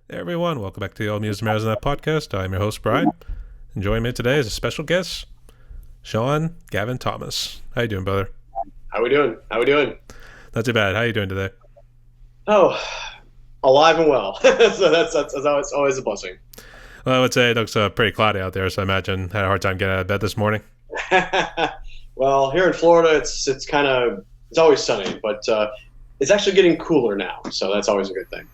Hey everyone, welcome back to the All Music Matters in That podcast. I'm your host, Brian. And joining me today is a special guest, Shawn, Gavin, Thomas. How you doing, brother? How we doing? How we doing? Not too bad. How you doing today? Oh, alive and well. So that's always a blessing. Well, I would say it looks pretty cloudy out there, so I imagine had a hard time getting out of bed this morning. Well, here in Florida, it's always sunny, but it's actually getting cooler now, so that's always a good thing.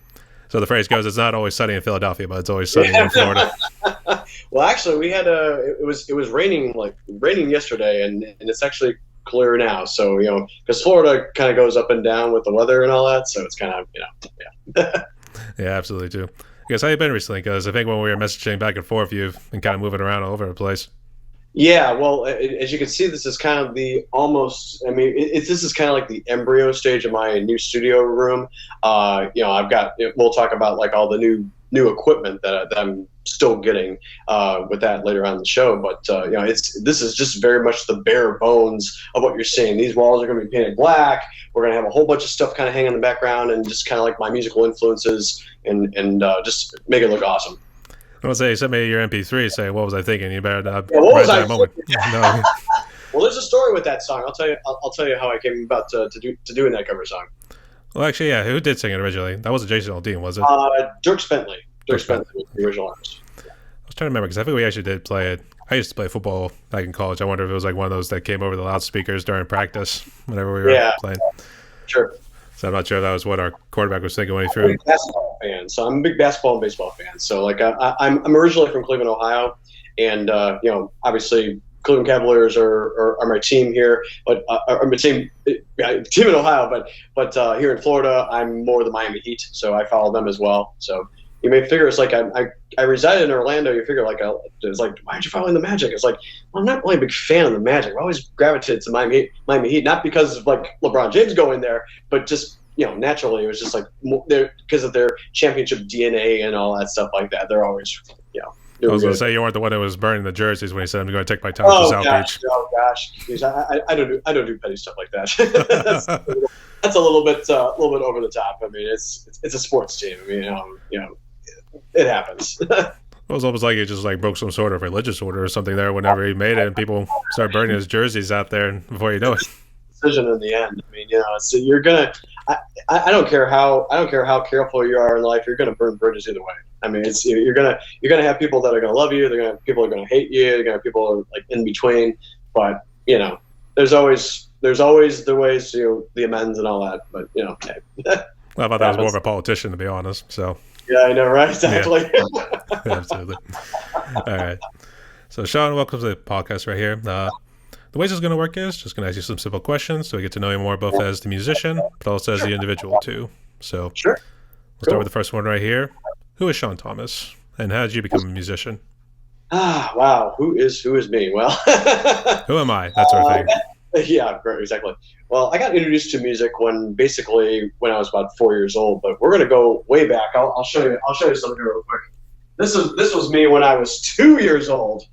So the phrase goes, it's not always sunny in Philadelphia, but it's always sunny in Florida. Well, actually, it was raining yesterday, and it's actually clear now. So because Florida kind of goes up and down with the weather and all that, so it's kind of yeah. Yeah, absolutely, too. I guess how you been recently? Because I think when we were messaging back and forth, you've been kind of moving around all over the place. Yeah, well, as you can see, this is kind of the almost. I mean, this is kind of like the embryo stage of my new studio room. I've got. We'll talk about like all the new equipment that I'm still getting with that later on in the show. But this is just very much the bare bones of what you're seeing. These walls are going to be painted black. We're going to have a whole bunch of stuff kind of hanging in the background, and just kind of like my musical influences, and just make it look awesome. I want to say, send me your MP3 saying, what was I thinking? You better What write was I that moment. No. Well, there's a story with that song. I'll tell you how I came about to doing that cover song. Well, actually, yeah. Who did sing it originally? That wasn't Jason Aldean, was it? Dirk Bentley. Dirk Bentley was the original artist. I was trying to remember because I think we actually did play it. I used to play football back in college. I wonder if it was like one of those that came over the loudspeakers during practice whenever we were playing. Sure. So I'm not sure that was what our quarterback was thinking when he I'm threw. a big basketball fan, so I'm a big basketball and baseball fan. So like I'm originally from Cleveland, Ohio, and obviously Cleveland Cavaliers are my team here, but are my team in Ohio, but here in Florida I'm more the Miami Heat, so I follow them as well. So you may figure it's like I resided in Orlando. You figure like it's like, why aren't you following the Magic? It's like, well, I'm not really a big fan of the Magic. I always gravitated to Miami Heat, not because of like LeBron James going there, but just naturally it was just like because of their championship DNA and all that stuff like that. They're always I was going to say you weren't the one that was burning the jerseys when he said I'm going to take my time to South Beach. Oh gosh, I don't do petty stuff like that. That's a little bit over the top. I mean, it's a sports team. I mean, it happens. It was almost like he just like broke some sort of religious order or something there whenever he made it, and people start burning his jerseys out there before you know it. Decision in the end. I mean, so you're gonna. I don't care how careful you are in life. You're gonna burn bridges either way. I mean, you're gonna have people that are gonna love you. They're gonna have people that are gonna hate you. You're gonna have people that are like in between. But there's always the ways to the amends and all that. But hey. Well, I thought that was more of a politician, to be honest. So. Yeah, I know, right? Exactly. Yeah. Absolutely. All right. So, Shawn, welcome to the podcast right here. The way this is going to work is just going to ask you some simple questions so we get to know you more both as the musician, but also as the individual, too. So, sure. We'll start with the first one right here. Who is Shawn Thomas, and how did you become a musician? Wow. Who is me? Well, who am I? That sort of thing. Yeah, exactly. Well, I got introduced to music when I was about 4 years old. But we're gonna go way back. I'll show you something here real quick. This was me when I was 2 years old,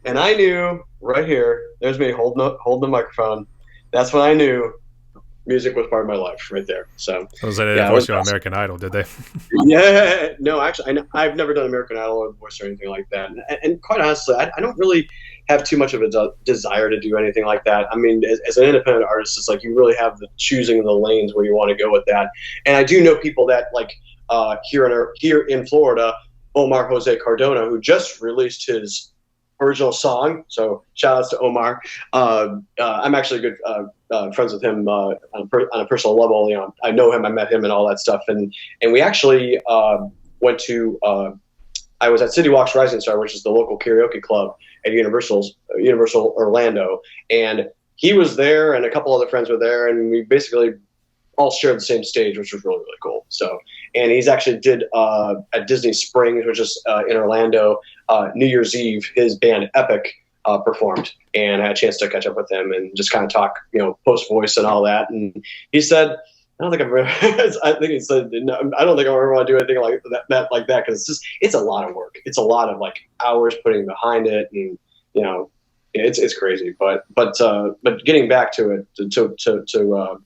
and I knew right here. There's me holding the microphone. That's when I knew music was part of my life, right there. So they didn't voice you on American Idol, did they? Yeah, no, actually, I've never done American Idol or Voice or anything like that. And quite honestly, I don't really have too much of a desire to do anything like that. I mean, as an independent artist, it's like you really have the choosing the lanes where you want to go with that. And I do know people that like here in Florida, Omar Jose Cardona, who just released his original song. So shout outs to Omar. I'm actually good friends with him on a personal level. I know him, I met him, and all that stuff. And we actually went to. I was at City Walks Rising Star, which is the local karaoke club at Universal Orlando, and he was there, and a couple other friends were there, and we basically all shared the same stage, which was really, really cool. So, and he's actually did at Disney Springs, which is in Orlando, New Year's Eve, his band Epic performed, and I had a chance to catch up with him and just kind of talk, post voice and all that. And he said, I don't think I've ever, I think he said, no, I don't think I ever want to do anything like that, because it's a lot of work. It's a lot of like hours putting behind it, and it's crazy. But getting back to it, to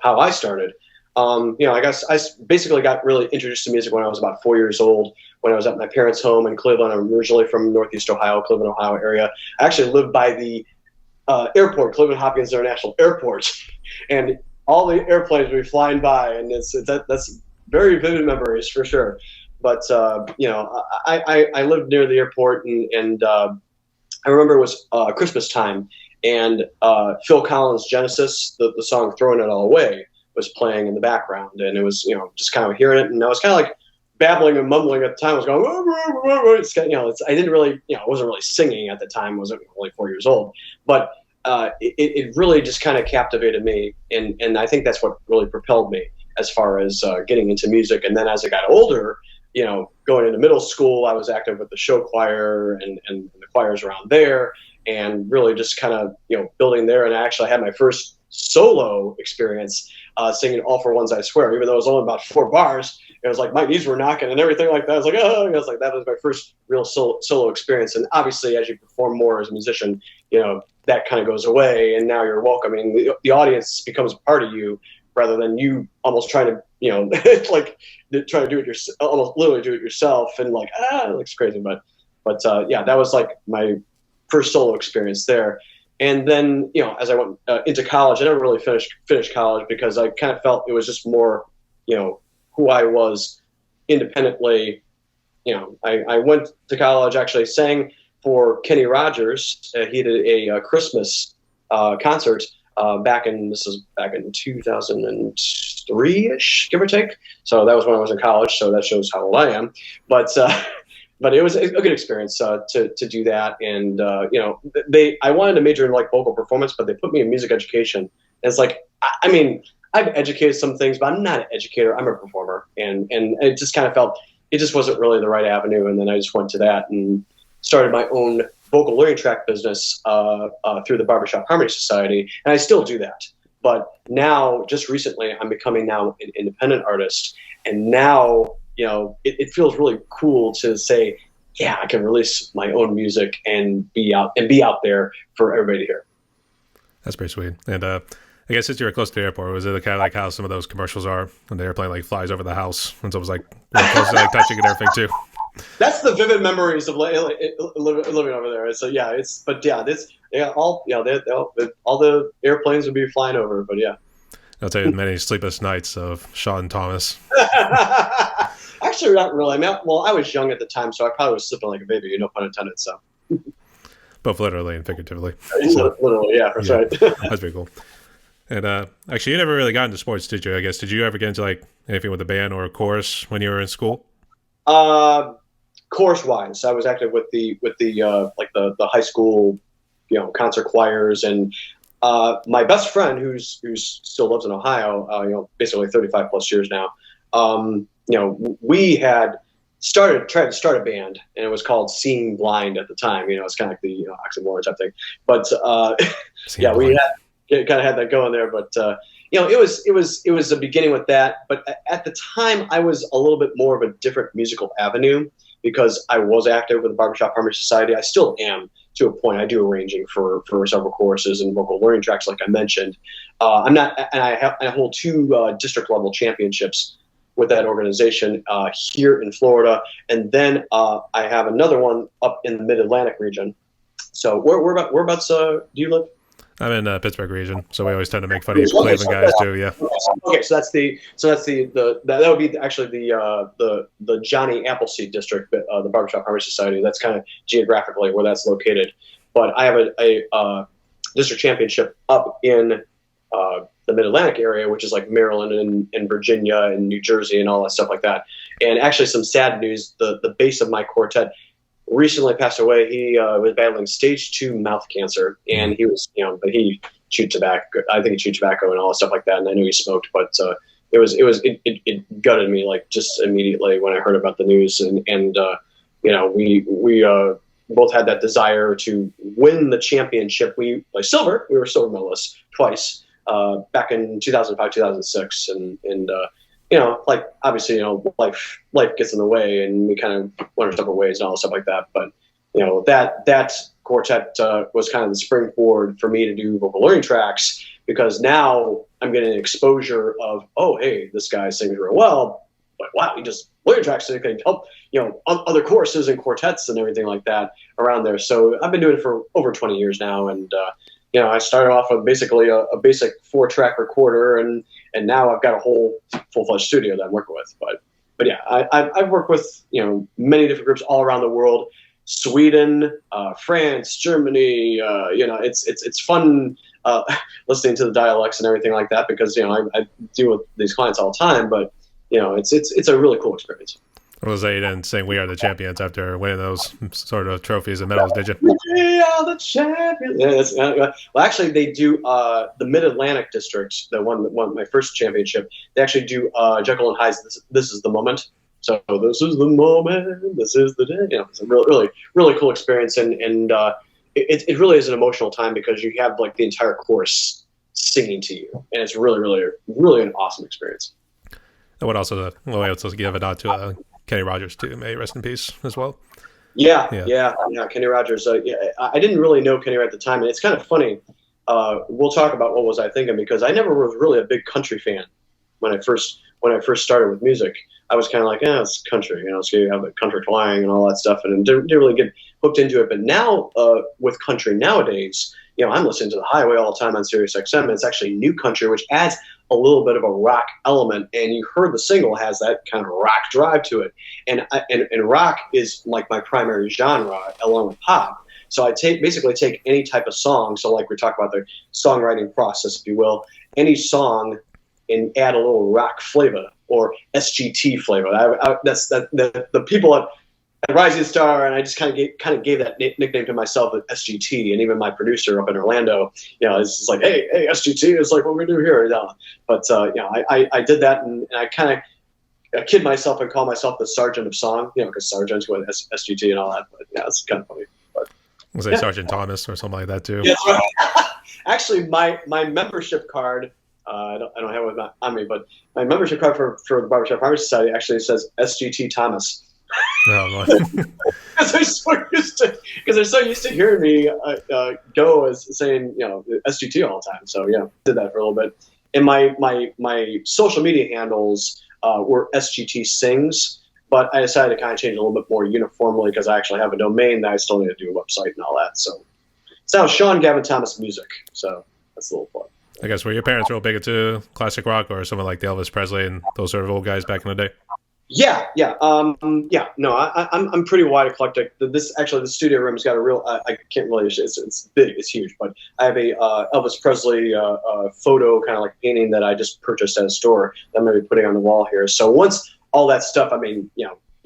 how I started, I guess basically got really introduced to music when I was about 4 years old, when I was at my parents' home in Cleveland. I'm originally from Northeast Ohio, Cleveland, Ohio area. I actually lived by the airport, Cleveland Hopkins International Airport, and all the airplanes would be flying by, and that's very vivid memories for sure. But I lived near the airport, and I remember it was Christmas time, and Phil Collins' Genesis, the song "Throwing It All Away," was playing in the background, and it was just kind of hearing it, and I was kind of like babbling and mumbling at the time. I was going, I didn't really, I wasn't really singing at the time. I was only 4 years old, but it really just kind of captivated me, and I think that's what really propelled me as far as getting into music. And then as I got older, going into middle school, I was active with the show choir and the choirs around there, and really just kind of building there. And I actually had my first solo experience singing "All for Ones I Swear," even though it was only about 4 bars. It was like my knees were knocking and everything like that. I was like, oh, that was my first real solo experience. And obviously, as you perform more as a musician, that kind of goes away, and now you're welcoming the audience becomes a part of you, rather than you almost trying to like try to do it yourself, almost literally do it yourself, and like it looks crazy, but that was like my first solo experience there. And then as I went into college, I never really finished college because I kind of felt it was just more who I was independently. I went to college, actually sang for Kenny Rogers. He did a Christmas concert back in 2003-ish, give or take. So that was when I was in college. So that shows how old I am. But it was a good experience to do that. And I wanted to major in like vocal performance, but they put me in music education. And it's like, I mean, I've educated some things, but I'm not an educator. I'm a performer, and it just kind of felt it just wasn't really the right avenue. And then I just went to that and started my own vocal learning track business through the Barbershop Harmony Society, and I still do that. But now, just recently, I'm becoming now an independent artist, and now it feels really cool to say, yeah, I can release my own music and be out there for everybody to hear. That's pretty sweet. And I guess since you were close to the airport, was it kind of like how some of those commercials are when the airplane like flies over the house and someone's like really close to like touching and everything too? That's the vivid memories of living over there. So all the airplanes would be flying over, but yeah. I'll tell you many sleepless nights of Shawn Thomas. Actually, not really. I mean, I was young at the time, so I probably was sleeping like a baby. No pun intended. So, both literally and figuratively. So, literally, yeah, that's right. That's pretty cool. And actually, you never really got into sports, did you? I guess did you ever get into like anything with a band or a chorus when you were in school? Chorus wise, I was active with the high school, concert choirs, and my best friend who's still lives in Ohio, basically 35 plus years now. We had tried to start a band, and it was called Seeing Blind at the time. It's kind of like the oxymoron type thing. But we kind of had that going there. But it was a beginning with that. But at the time, I was a little bit more of a different musical avenue because I was active with the Barbershop Harmony Society. I still am to a point. I do arranging for several choruses and vocal learning tracks, like I mentioned. I hold 2 district level championships with that organization here in Florida, and then I have another one up in the Mid-Atlantic region. So whereabouts do you live? I'm in the Pittsburgh region, so we always tend to make fun of Cleveland guys too. Yeah. Okay, so that would be actually the Johnny Appleseed district, the Barbershop Harmony Society. That's kind of geographically where that's located. But I have a district championship up in the Mid-Atlantic area, which is like Maryland and Virginia and New Jersey and all that stuff like that. And actually, some sad news: the bass of my quartet recently passed away. He was battling stage 2 mouth cancer, and he was, but he chewed tobacco. I think he chewed tobacco and all that stuff like that. And I knew he smoked, but it gutted me like just immediately when I heard about the news. And we both had that desire to win the championship. We were silver medalists twice back in 2005, 2006, and obviously, life gets in the way, and we kind of went our separate ways and all that stuff like that. But, that quartet was kind of the springboard for me to do vocal learning tracks, because now, I'm getting exposure of, oh, hey, this guy sings real well, but wow, he just layer tracks, so he can help, other choruses and quartets and everything like that around there. So I've been doing it for over 20 years now, and I started off with basically a basic 4-track recorder, and now I've got a whole full-fledged studio that I'm working with. But yeah, I've worked with many different groups all around the world, Sweden, France, Germany. It's fun listening to the dialects and everything like that, because I deal with these clients all the time. But it's a really cool experience. I was say you didn't sing "We Are the Champions" after winning those sort of trophies and medals, did you? We are the champions. Yeah, well, actually, they do the Mid-Atlantic District, the one that won my first championship. They actually do Jekyll and Hyde's This Is the Moment. So this is the moment. This is the day. It's a really, really cool experience, and it really is an emotional time, because you have like the entire chorus singing to you, and it's really, really, really an awesome experience. I would also give a nod to Kenny Rogers too. May he rest in peace as well. Yeah. Kenny Rogers. I didn't really know Kenny at the time, and it's kind of funny. We'll talk about what was I thinking, because I never was really a big country fan when I first started with music. I was kind of like, it's country, so you have the country twang and all that stuff, and didn't really get hooked into it. But now with country nowadays, I'm listening to the highway all the time on Sirius XM, and it's actually new country, which adds a little bit of a rock element. And you heard the single has that kind of rock drive to it, and rock is like my primary genre along with pop. So I basically take any type of song. So like we talk about the songwriting process, if you will, any song, and add a little rock flavor or SGT flavor. That's the people at Rising Star, and I just kind of gave that nickname to myself at SGT, and even my producer up in Orlando, it's just like, hey, SGT is like what we do here. But I did that, and I kind of kid myself and call myself the Sergeant of Song, because Sergeant's with SGT and all that. But yeah, it's kind of funny. But we'll say Sergeant Thomas or something like that too. Yeah, that's right. Actually, my membership card. I don't have it on me, but my membership card for the Barbershop Harvest Society actually says SGT Thomas. Oh, because they're so used to hearing me go as saying SGT all the time. So yeah, did that for a little bit. And my social media handles were SGT Sings, but I decided to kind of change it a little bit more uniformly, because I actually have a domain that I still need to do a website and all that. So it's now Shawn Gavin Thomas Music. So that's a little fun. I guess were your parents real big into classic rock, or someone like the Elvis Presley and those sort of old guys back in the day? Yeah. No, I'm pretty wide eclectic. This studio room's got a real. I can't really. It's big. It's huge. But I have a Elvis Presley photo, kind of like painting, that I just purchased at a store that I'm going to be putting on the wall here. So once all that stuff, you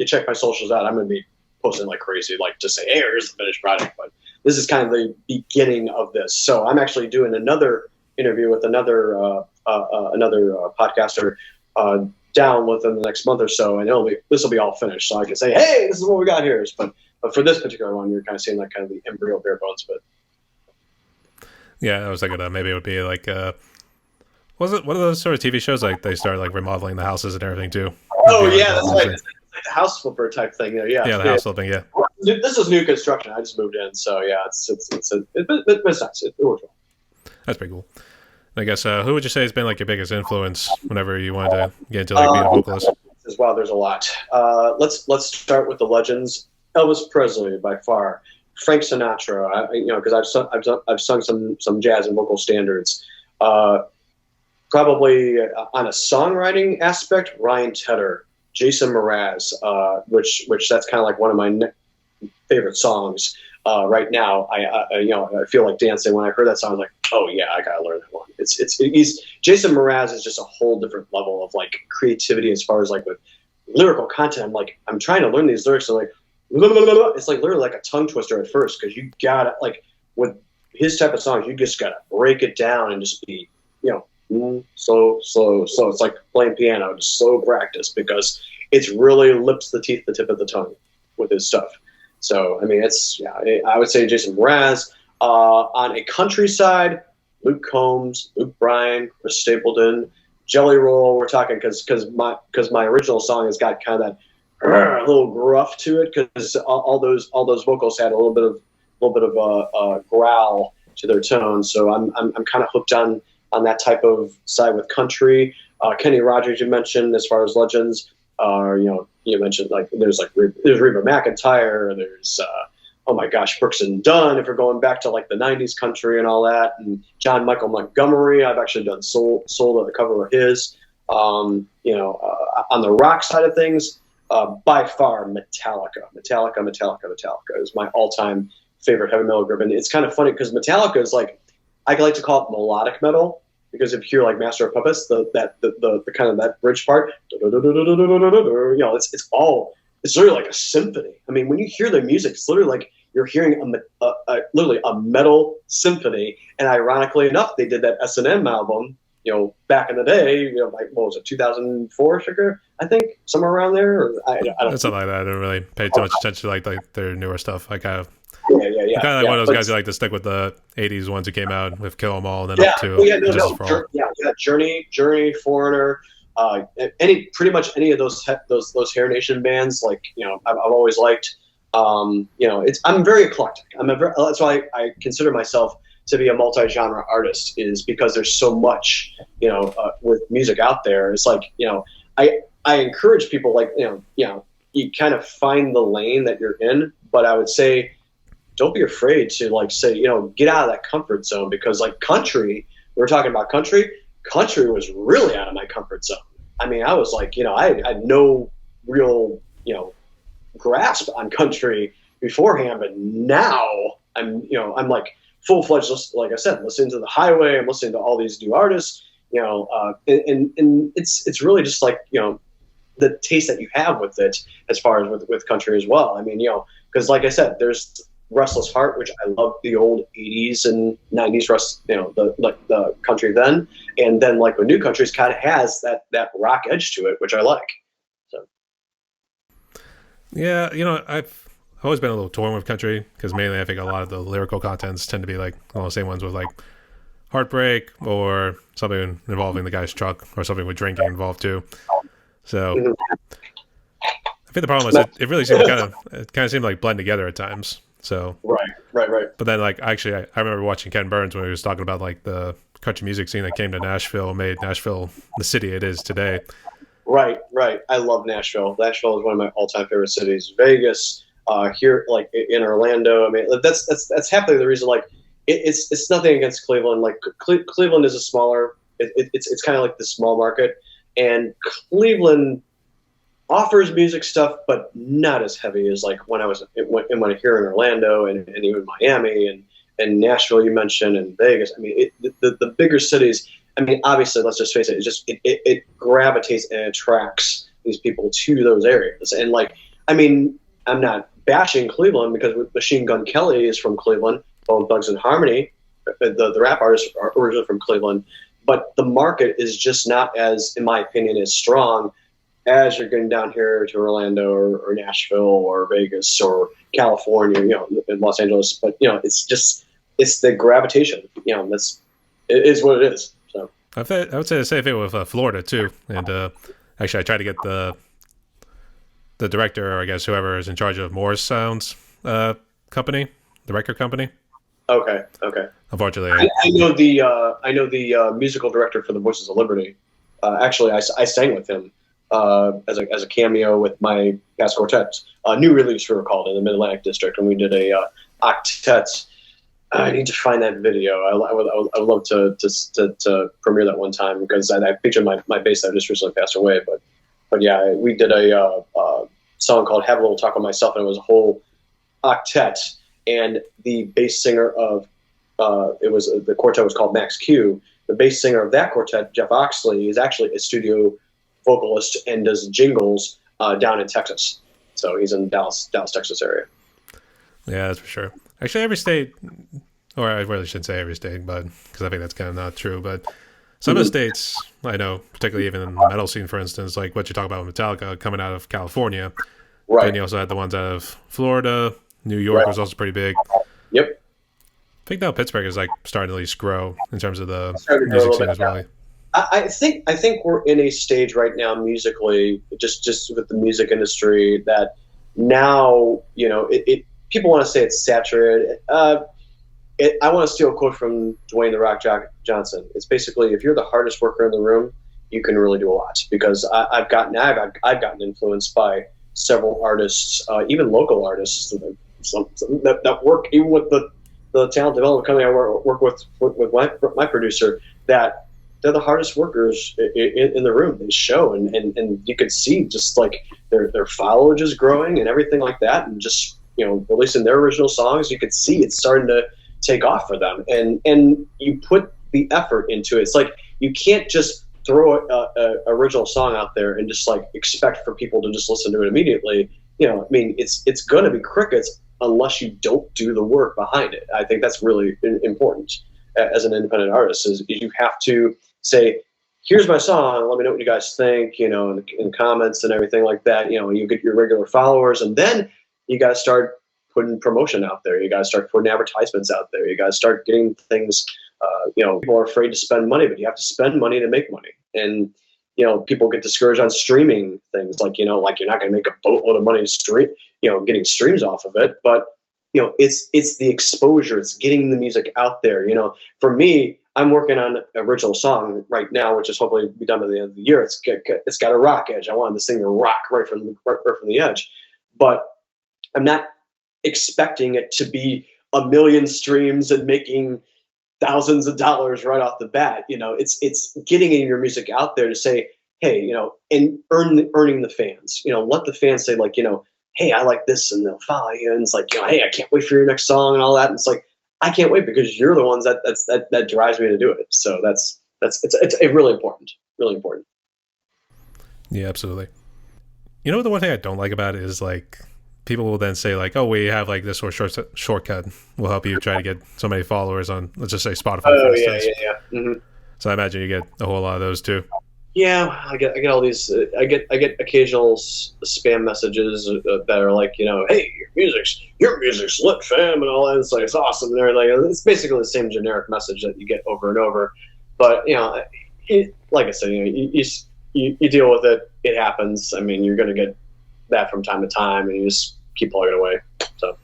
check my socials out, I'm going to be posting like crazy, like to say, hey, here's the finished product. But this is kind of the beginning of this. So I'm actually doing another interview with another podcaster down within the next month or so, and this will be all finished, so I can say, hey, this is what we got here. But for this particular one, you're kind of seeing like kind of the embryo bare bones. But yeah, I was thinking that maybe it would be like was it one of those sort of TV shows like they start like remodeling the houses and everything too? Oh yeah, that's like the house flipper type thing there. Yeah, the house flipping. Yeah, this is new construction. I just moved in, so yeah, it's nice. It works well. That's pretty cool. I guess who would you say has been like your biggest influence whenever you wanted to get into like being a vocalist? Wow, there's a lot. Let's start with the legends. Elvis Presley by far. Frank Sinatra. Because I've sung some jazz and vocal standards. Probably on a songwriting aspect, Ryan Tedder, Jason Mraz, which that's kind of like one of my favorite songs. Right now, I feel like dancing. When I heard that song, I was like, oh yeah, I gotta learn that one. Jason Mraz is just a whole different level of like creativity as far as like with lyrical content. I'm trying to learn these lyrics, and like blah, blah, blah, blah. It's like literally like a tongue twister at first, because you gotta, like, with his type of songs, you just gotta break it down and just be slow. It's like playing piano, just slow practice, because it's really lips the teeth, the tip of the tongue with his stuff. So, I would say Jason Mraz. On a country side, Luke Combs, Luke Bryan, Chris Stapleton, Jelly Roll. We're talking because my original song has got kind of that little gruff to it, because all those vocals had a little bit of a growl to their tone. So I'm kind of hooked on on that type of side with country. Kenny Rogers, you mentioned, as far as legends. You mentioned like there's Reba McEntire. There's oh my gosh, Brooks and Dunn. If we're going back to like the '90s country and all that, and John Michael Montgomery, I've actually done soul on the cover of his. On the rock side of things, by far Metallica is my all-time favorite heavy metal group. And it's kind of funny because Metallica is like, I like to call it melodic metal, because if you hear like Master of Puppets, the kind of that bridge part, it's literally like a symphony. I mean, when you hear their music, it's literally like you're hearing literally a metal symphony. And ironically enough, they did that S&M album, back in the day, like, what was it, 2004, Sugar? I think, somewhere around there. Or I don't Something like that. I don't really pay too much attention to like their newer stuff. I kind of yeah. I'm kind of like one of those guys who like to stick with the '80s ones who came out with Kill 'Em All, and then up to Journey, Foreigner, pretty much any of those Hair Nation bands. Like, I've always liked. I'm very eclectic. That's why I consider myself to be a multi-genre artist, is because there's so much, with music out there. It's like, I encourage people, like, you kind of find the lane that you're in, but I would say, don't be afraid to like say, get out of that comfort zone, because like country, we were talking about country was really out of my comfort zone. I mean, I was like, I had no real, grasp on country beforehand, but now I'm like full-fledged, like I said, listening to The Highway, I'm listening to all these new artists, and it's really just like, the taste that you have with it, as far as with country as well. I mean, because like I said, there's Restless Heart, which I love the old '80s and '90s the country then, and then like the new countries kind of has that rock edge to it, which I like. So yeah, I've always been a little torn with country, because mainly I think a lot of the lyrical contents tend to be like all the same ones with like heartbreak or something involving the guy's truck, or something with drinking involved too. So I think the problem is it really seemed kind of seemed like blend together at times. So right. But then like actually I remember watching Ken Burns when he was talking about like the country music scene that came to Nashville, made Nashville the city it is today. Right. I love Nashville. Nashville is one of my all-time favorite cities. Vegas, here, like in Orlando. I mean, that's happily the reason. Like, it's nothing against Cleveland. Like, Cleveland is a smaller. It's kind of like the small market, and Cleveland offers music stuff, but not as heavy as like when I was here in Orlando and even Miami and Nashville, you mentioned, and Vegas. I mean, the bigger cities. I mean, obviously, let's just face it. It gravitates and attracts these people to those areas. And like, I mean, I'm not bashing Cleveland, because Machine Gun Kelly is from Cleveland. Bone Thugs and Harmony, the rap artists, are originally from Cleveland. But the market is just not as, in my opinion, as strong as you're getting down here to Orlando or Nashville or Vegas or California, in Los Angeles. But it's the gravitation. It is what it is. So I would say the same thing with Florida too. And actually, I tried to get the director, or I guess whoever is in charge of Moore's Sounds company, the record company. Okay. Unfortunately, I know the musical director for the Voices of Liberty. Actually, I sang with him as a cameo with my past quartet. New Release, we were called, in the Mid-Atlantic District, and we did a octet. I need to find that video. I would love to premiere that one time, because I featured my bass that just recently passed away. But yeah, we did a song called "Have a Little Talk with Myself," and it was a whole octet. And the bass singer of the quartet was called Max Q. The bass singer of that quartet, Jeff Oxley, is actually a studio vocalist and does jingles down in Texas. So he's in Dallas, Texas area. Yeah, that's for sure. Actually, every state, or I really shouldn't say every state, but because I think that's kind of not true. But some of the states, I know, particularly even in the metal scene, for instance, like what you talk about with Metallica coming out of California. Right. Then you also had the ones out of Florida. New York was also pretty big. Yep. I think now Pittsburgh is like starting to at least grow in terms of the music scene as well. I think we're in a stage right now musically, just with the music industry, that now, people want to say it's saturated. I want to steal a quote from Dwayne the Rock Johnson. It's basically, if you're the hardest worker in the room, you can really do a lot. Because I've gotten influenced by several artists, even local artists, that work even with the talent development company I work with my producer, that they're the hardest workers in the room. They show, and you can see just like their followage is growing and everything like that, and just releasing their original songs, you could see it's starting to take off for them, and you put the effort into it. It's like you can't just throw a original song out there and just like expect for people to just listen to it immediately. I mean, it's going to be crickets unless you don't do the work behind it. I think that's really important as an independent artist, is you have to say, here's my song, let me know what you guys think, in comments and everything like that. You get your regular followers, and then you got to start putting promotion out there. You got to start putting advertisements out there. You got to start getting things. People are afraid to spend money, but you have to spend money to make money. And people get discouraged on streaming things, like you're not going to make a boatload of money getting streams off of it. But it's the exposure. It's getting the music out there. For me, I'm working on an original song right now, which is hopefully be done by the end of the year. It's got a rock edge. I wanted this thing to rock right from the edge, but I'm not expecting it to be a million streams and making thousands of dollars right off the bat. It's getting your music out there to say, hey, and earning the fans. Let the fans say, like, hey, I like this, and they'll follow you, and it's like, hey, I can't wait for your next song and all that. And it's like, I can't wait, because you're the ones that drives me to do it. So it's really important, really important. Yeah, absolutely. The one thing I don't like about it is, like, people will then say, like, oh, we have like this sort of shortcut will help you try to get so many followers on, let's just say, Spotify, for instance. Yeah. Mm-hmm. So I imagine you get a whole lot of those too. Yeah, I get all these. I get occasional spam messages that are like, hey, your music's lit, fam, and all that. It's like, it's awesome. And they're like, it's basically the same generic message that you get over and over. But like I said, you deal with it. It happens. I mean, you're going to get that from time to time, and you just keep plugging away. So.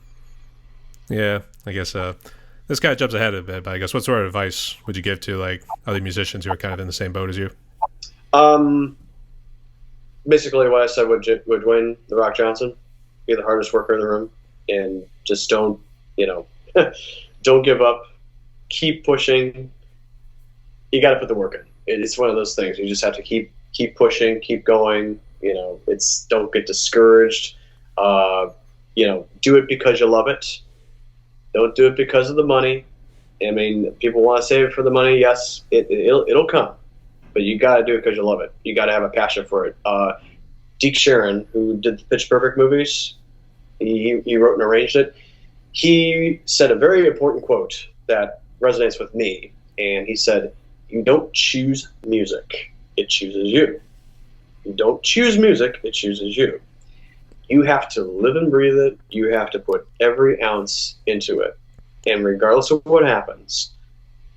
Yeah, I guess this guy jumps ahead a bit, but I guess what sort of advice would you give to like other musicians who are kind of in the same boat as you? Basically what I said with Dwayne the Rock Johnson: be the hardest worker in the room, and just don't don't give up. Keep pushing. You got to put the work in. It's one of those things. You just have to keep pushing, keep going. Don't get discouraged. Do it because you love it. Don't do it because of the money. I mean, people want to save it for the money. Yes, it'll come. But you got to do it because you love it. You got to have a passion for it. Deke Sharon, who did the Pitch Perfect movies, he wrote and arranged it. He said a very important quote that resonates with me. And he said, you don't choose music. It chooses you. You don't choose music. It chooses you. You have to live and breathe it. You have to put every ounce into it. And regardless of what happens,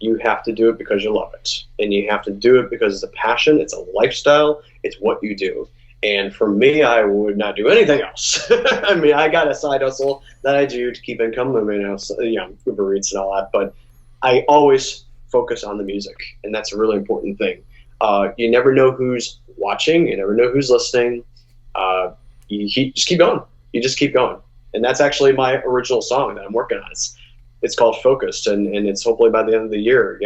you have to do it because you love it. And you have to do it because it's a passion, it's a lifestyle, it's what you do. And for me, I would not do anything else. I mean, I got a side hustle that I do to keep income, Uber Eats and all that, but I always focus on the music, and that's a really important thing. You never know who's watching, you never know who's listening. You just keep going. You just keep going. And that's actually my original song that I'm working on. It's called Focused, and it's hopefully by the end of the year.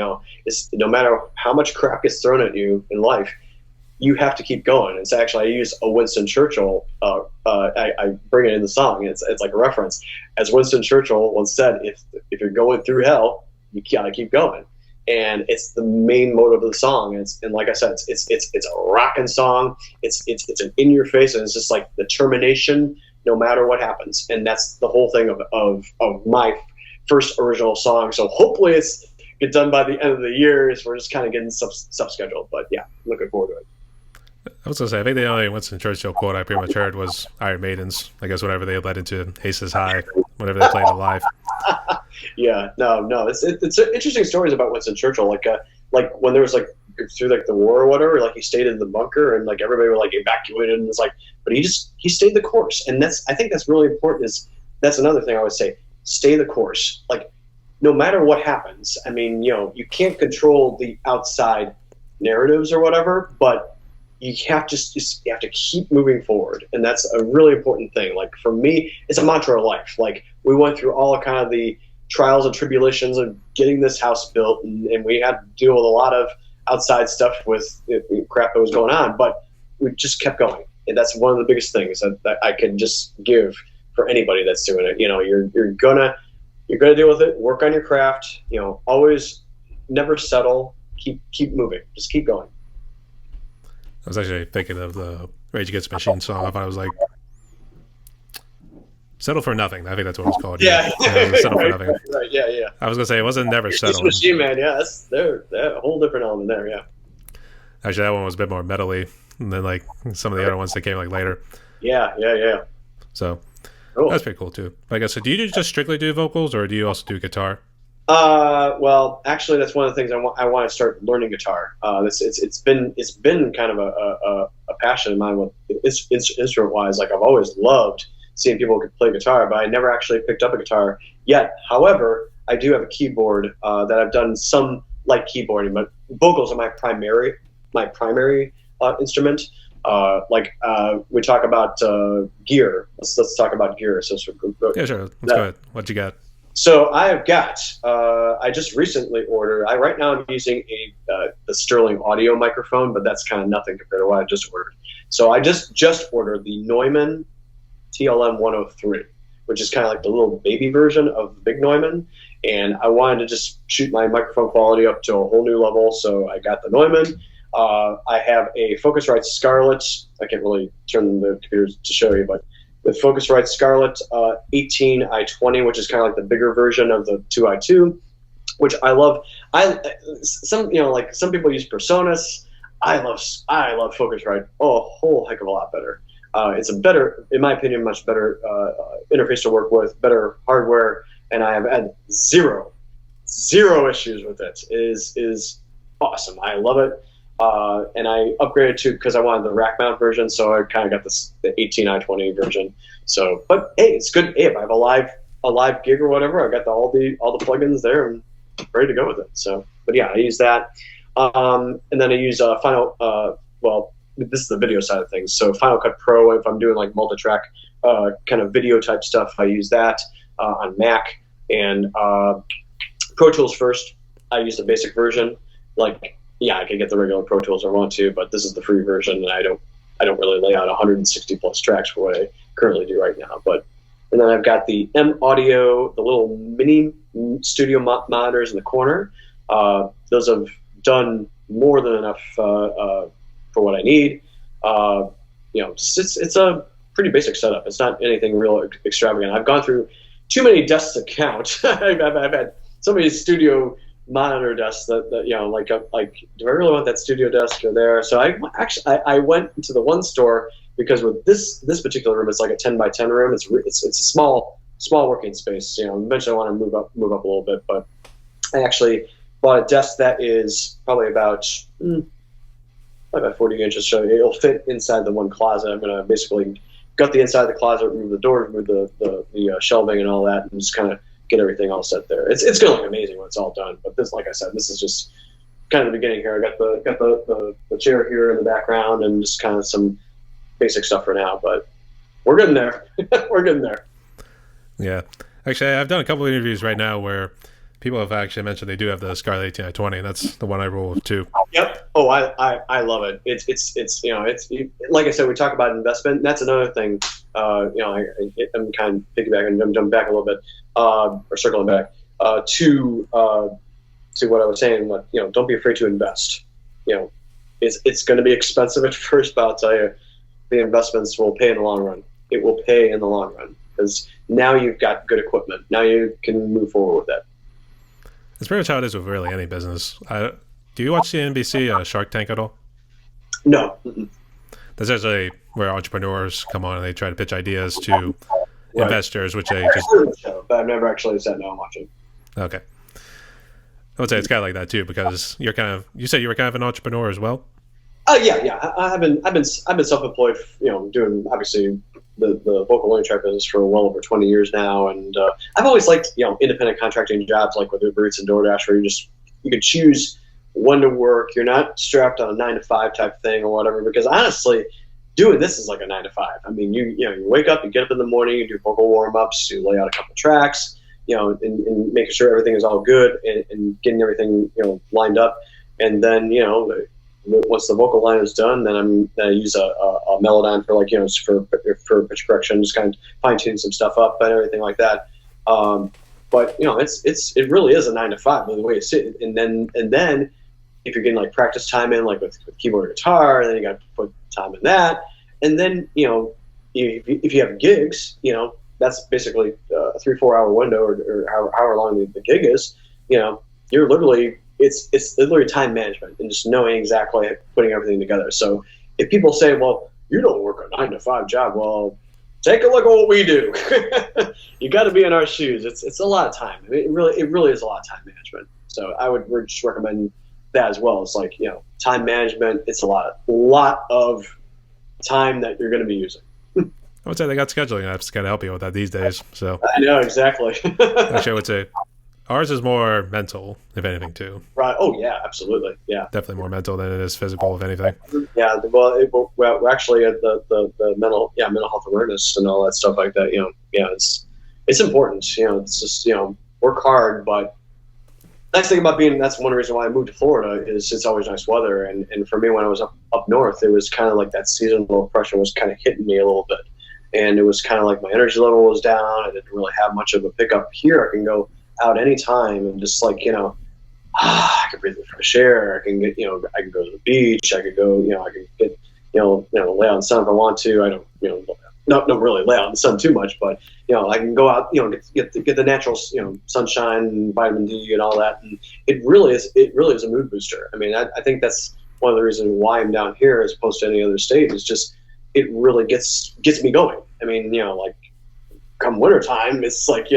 It's no matter how much crap gets thrown at you in life, you have to keep going. It's actually, I use a Winston Churchill. I bring it in the song. It's like a reference. As Winston Churchill once said, if you're going through hell, you gotta keep going. And it's the main motive of the song. And like I said, it's a rocking song. It's an in your face, and it's just like determination, no matter what happens. And that's the whole thing of my first original song. So hopefully it's get done by the end of the year. As we're just kind of getting stuff scheduled. But yeah, looking forward to it. I was gonna say, I think the only Winston Churchill quote I pretty much heard was Iron Maiden's. I guess whenever they led into Aces High, whenever they played it live. Yeah, no, it's interesting stories about Winston Churchill. Like when there was like through like the war or whatever, like he stayed in the bunker and like everybody were like evacuated, and it's like, but he stayed the course, and I think that's really important. That's another thing I would say: stay the course. Like no matter what happens, I mean, you can't control the outside narratives or whatever, but you have to keep moving forward, and that's a really important thing. Like for me, it's a mantra of life. Like we went through all kind of the trials and tribulations of getting this house built, and we had to deal with a lot of outside stuff with the crap that was going on, but we just kept going, and that's one of the biggest things that I can just give for anybody that's doing it. You're gonna deal with it. Work on your craft. Always never settle. Keep moving. Just keep going. I was actually thinking of the Rage Against the Machine song. I thought it was like "Settle for Nothing." I think that's what it's called. Yeah. Settle for Nothing. Right. Yeah. I was gonna say it wasn't Never Settle. Machine Man. Yeah, they're a whole different element there. Yeah. Actually, that one was a bit more metal-y than like some of the other ones that came like later. Yeah. So Cool. that's pretty cool too. I guess. So do you just strictly do vocals, or do you also do guitar? Well, actually, that's one of the things I want to start learning guitar. It's been kind of a passion of mine with instrument wise. Like I've always loved seeing people who could play guitar, but I never actually picked up a guitar yet. However, I do have a keyboard that I've done some light keyboarding, but vocals are my primary instrument. We talk about gear. Let's talk about gear. Yeah, sure. Let's go ahead. What you got? So I have got. I just recently ordered. Right now I'm using the Sterling audio microphone, but that's kind of nothing compared to what I just ordered. So I just ordered the Neumann TLM 103, which is kind of like the little baby version of the big Neumann. And I wanted to just shoot my microphone quality up to a whole new level, so I got the Neumann. I have a Focusrite Scarlett. I can't really turn the computer to show you, but with Focusrite Scarlett 18i20, which is kind of like the bigger version of the 2i2, which I love. Some people use Personas. I love Focusrite a whole heck of a lot better. It's a better, in my opinion, much better interface to work with, better hardware, and I have had zero issues with it. It is awesome. I love it. And I upgraded to because I wanted the rack mount version, so I kind of got the 18i20 version. So, but hey, it's good. Hey, if I have a live gig or whatever, I got all the plugins there and ready to go with it. So, but yeah, I use that, and then I use Final. Well, this is the video side of things. So Final Cut Pro, if I'm doing like multi-track kind of video type stuff, I use that on Mac. And Pro Tools first, I use the basic version. Like, yeah, I could get the regular Pro Tools if I want to, but this is the free version, and I don't really lay out 160 plus tracks for what I currently do right now. And then I've got the M Audio, the little mini studio monitors in the corner. Those have done more than enough for what I need. It's a pretty basic setup. It's not anything real extravagant. I've gone through too many desks to count. I've had so many studio monitor desks that do I really want that studio desk or there? So I went to the one store because with this particular room, it's like a 10 by 10 room. It's a small working space. Eventually I want to move up a little bit, but I actually bought a desk that is probably about 40 inches. So it'll fit inside the one closet. I'm going to basically gut the inside of the closet, remove the door, remove the shelving and all that, and just kind of get everything all set there. It's going to look amazing when it's all done. But this, like I said, this is just kind of the beginning here. I got the chair here in the background and just kind of some basic stuff for now. But we're getting there. We're getting there. Yeah. Actually, I've done a couple of interviews right now where people have actually mentioned they do have the Scarlett 18i20, and that's the one I roll with too. Yep. Oh, I love it. It's like I said, we talk about investment. That's another thing. I'm kind of piggybacking, jumping back a little bit, or circling back to what I was saying. Don't be afraid to invest. It's going to be expensive at first, but I'll tell you, the investments will pay in the long run. It will pay in the long run because now you've got good equipment. Now you can move forward with that. It's pretty much how it is with really any business. Do you watch the NBC Shark Tank at all? No. Mm-mm. That's actually where entrepreneurs come on and they try to pitch ideas to investors, which they just... But I've never actually sat down and watched it. Okay. I would say it's kind of like that too, because you said you were kind of an entrepreneur as well? Yeah. I've been self-employed, doing obviously the vocal learning track business for well over 20 years now, and I've always liked independent contracting jobs like with Uber Eats and DoorDash, where you can choose when to work. You're not strapped on a 9 to 5 type thing or whatever. Because honestly, doing this is like a 9 to 5. I mean, you wake up, you get up in the morning, you do vocal warm ups, you lay out a couple tracks, and making sure everything is all good and getting everything lined up, and then once the vocal line is done, then I use a Melodyne for for pitch correction, just kind of fine tune some stuff up and everything like that. But it really is a 9 to 5 the way it's sitting. And then if you're getting like practice time in, like with keyboard or guitar, then you got to put time in that. And then if you have gigs, that's basically a 3-4 hour window or however long the gig is. You're literally it's literally time management and just knowing exactly putting everything together. So if people say, well, you don't work a 9 to 5 job, well, take a look at what we do. You got to be in our shoes. It's a lot of time. I mean, it really is a lot of time management. So I would just recommend that as well. It's like time management. It's a lot of time that you're going to be using. I would say they got scheduling apps to kind of help you with that these days. So I know exactly. actually, I would say ours is more mental, if anything, too. Right. Oh yeah, absolutely. Yeah. Definitely more mental than it is physical, if anything. Yeah. Well, we're actually at the mental health awareness and all that stuff like that. It's important. It's just work hard. But nice thing about that's one reason why I moved to Florida is it's always nice weather. And for me, when I was up north, it was kind of like that seasonal depression was kind of hitting me a little bit, and it was kind of like my energy level was down. I didn't really have much of a pickup. Here, I can go out anytime and just I can breathe the fresh air. I can get I can go to the beach. I could go I can get lay out in the sun if I want to. I don't not really lay out in the sun too much, but I can go out get the natural sunshine and vitamin D and all that, and it really is a mood booster. I mean, I think that's one of the reasons why I'm down here as opposed to any other state is just it really gets me going. I mean, like come wintertime, it's like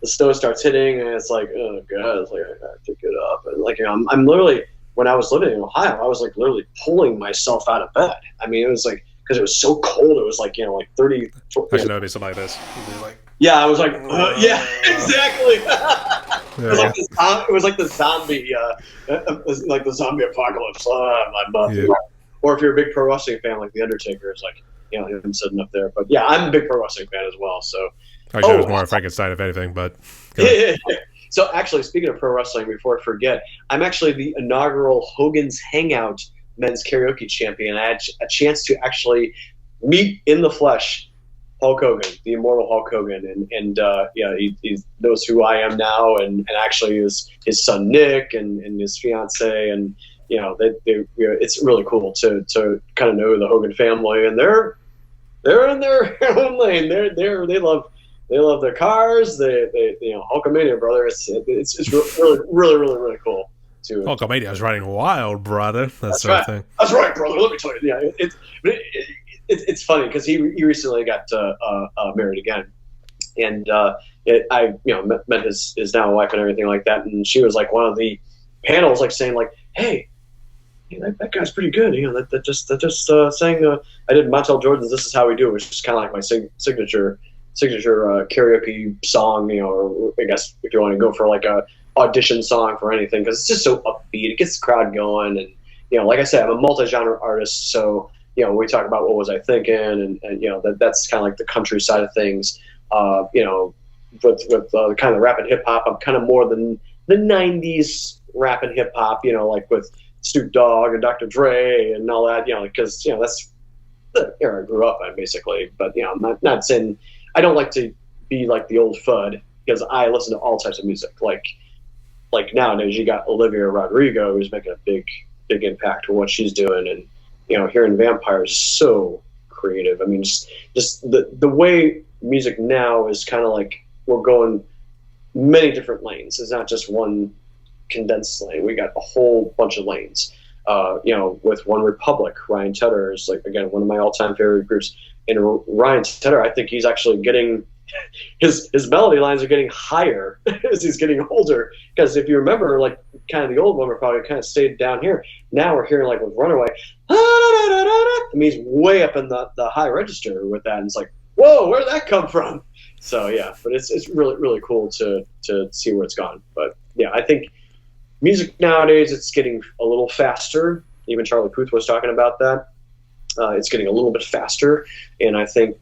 the snow starts hitting, and it's like, oh god, it's like I have to get up, and I'm literally, when I was living in Ohio, I was like literally pulling myself out of bed. I mean, it was like because it was so cold, it was like 30. Actually, no, it'd be something like this. Yeah, I was like, yeah, exactly. It was like the zombie, like the zombie apocalypse. My butt. Yeah. Or if you're a big pro wrestling fan, like The Undertaker is like, him sitting up there. But yeah, I'm a big pro wrestling fan as well. So. Actually, it was more Frankenstein, if anything, but... Yeah. So, actually, speaking of pro wrestling, before I forget, I'm actually the inaugural Hogan's Hangout men's karaoke champion. I had a chance to actually meet in the flesh Hulk Hogan, the immortal Hulk Hogan. And he knows who I am now, and actually his son Nick and his fiance, and, it's really cool to kind of know the Hogan family, and they're in their own lane. They love their cars. They Hulkamania, brother. It's really cool. Hulkamania is running wild, brother. That's right. Thing. That's right, brother. Let me tell you. Yeah, it's funny because he recently got married again, and I met his now wife and everything like that, and she was like one of the panels like saying like, hey, that guy's pretty good. That just saying I did Montel Jordan's "This Is How We Do," which is kind of like my signature karaoke song, or I guess if you want to go for like a audition song for anything, because it's just so upbeat, it gets the crowd going, and like I said, I'm a multi-genre artist, so we talk about what was I thinking, and that's kind of like the country side of things, with kind of rap and hip hop. I'm kind of more than the '90s rap and hip hop, like with Snoop Dogg and Dr. Dre and all that, because that's the era I grew up in basically. But I'm not saying I don't like to be like the old FUD, because I listen to all types of music. Like nowadays, you got Olivia Rodrigo, who's making a big impact on what she's doing, and hearing Vampire is so creative. I mean, just the way music now is kind of like we're going many different lanes. It's not just one condensed lane. We got a whole bunch of lanes. With One Republic, Ryan Tedder is like, again, one of my all-time favorite groups. And Ryan Tedder, I think he's actually getting his melody lines are getting higher as he's getting older. Because if you remember, like kind of the old One Republic kind of stayed down here. Now we're hearing like with Runaway, I mean, he's way up in the high register with that. And it's like, whoa, where did that come from? So yeah, but it's really really cool to see where it's gone. But yeah, I think music nowadays it's getting a little faster. Even Charlie Puth was talking about that. It's getting a little bit faster, and I think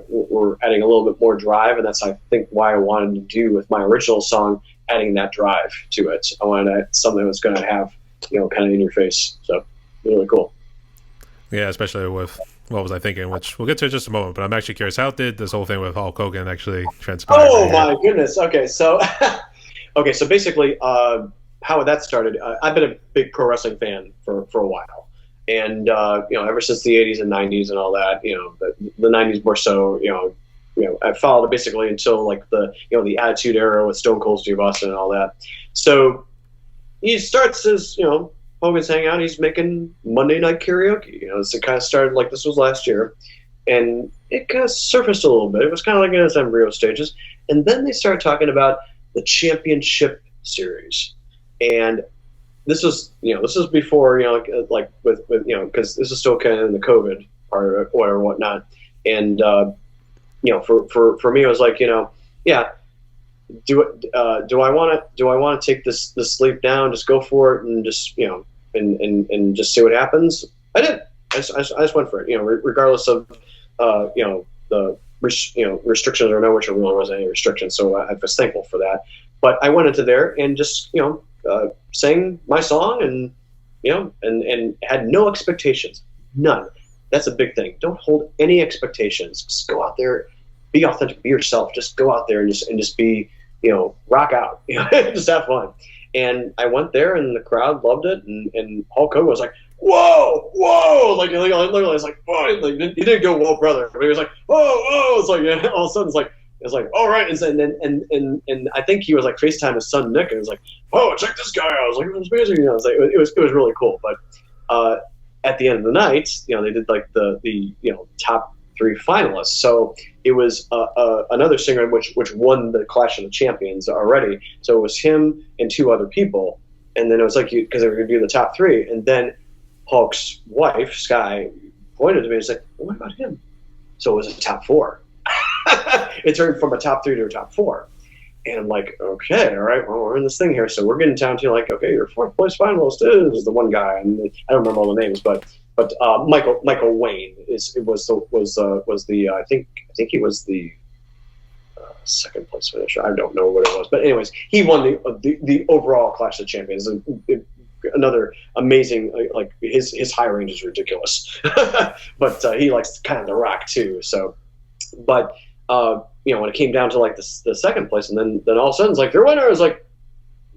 we're adding a little bit more drive, and that's I think why I wanted to do with my original song, adding that drive to it. I wanted something that's going to have kind of in your face. So really cool. Yeah, especially with what was I thinking, which we'll get to in just a moment. But I'm actually curious, how did this whole thing with Hulk Hogan actually transpire right Oh here? my goodness. Okay, so so basically, how that started. I've been a big pro wrestling fan for a while, and ever since the '80s and '90s and all that, the '90s more so. I followed it basically until like the Attitude Era with Stone Cold Steve Austin and all that. So he starts as Hogan's Hangout. He's making Monday Night Karaoke. So it kind of started like this was last year, and it kind of surfaced a little bit. It was kind of like in its embryo stages, and then they started talking about the Championship Series, and this was before like with because this is still kind of in the COVID part or whatnot, and for me it was like yeah. Do I want to take this leap now, just go for it, and just and just see what happens? I did. I just went for it. Regardless of the restrictions or no, which there really wasn't any restrictions, so I was thankful for that. But I went into there and just sang my song and and had no expectations, none. That's a big thing. Don't hold any expectations. Just go out there, be authentic, be yourself. Just go out there and just be rock out, just have fun. And I went there, and the crowd loved it, and Hulk Hogan was like, "Whoa, whoa!" Like literally, it's like, "Whoa!" Like he didn't go, "Whoa, brother," but he was like, "Whoa, whoa!" It's like all of a sudden, it's like, "All right," and I think he was like FaceTime his son Nick, and he was like, "Oh, check this guy out!" I was like, "It was amazing," It's like it was really cool. But at the end of the night, they did like the top 3 finalists. So it was another singer which won the Clash of the Champions already. So it was him and 2 other people, and then it was like because they were going to do the top 3, and then Hulk's wife Sky pointed to me and said, well, "What about him?" So it was a top 4. It turned from a top 3 to a top 4. And I'm like, okay, all right, well, we're in this thing here. So we're getting down to like, okay, your 4th place finalist is the one guy, and I don't remember all the names, but Michael Wayne was the I think he was the 2nd place finisher. I don't know what it was, but anyways, he won the overall Clash of Champions. Another amazing, like his high range is ridiculous, but he likes kind of the rock too. So, but when it came down to like the 2nd place, and then all of a sudden it's like your winner is like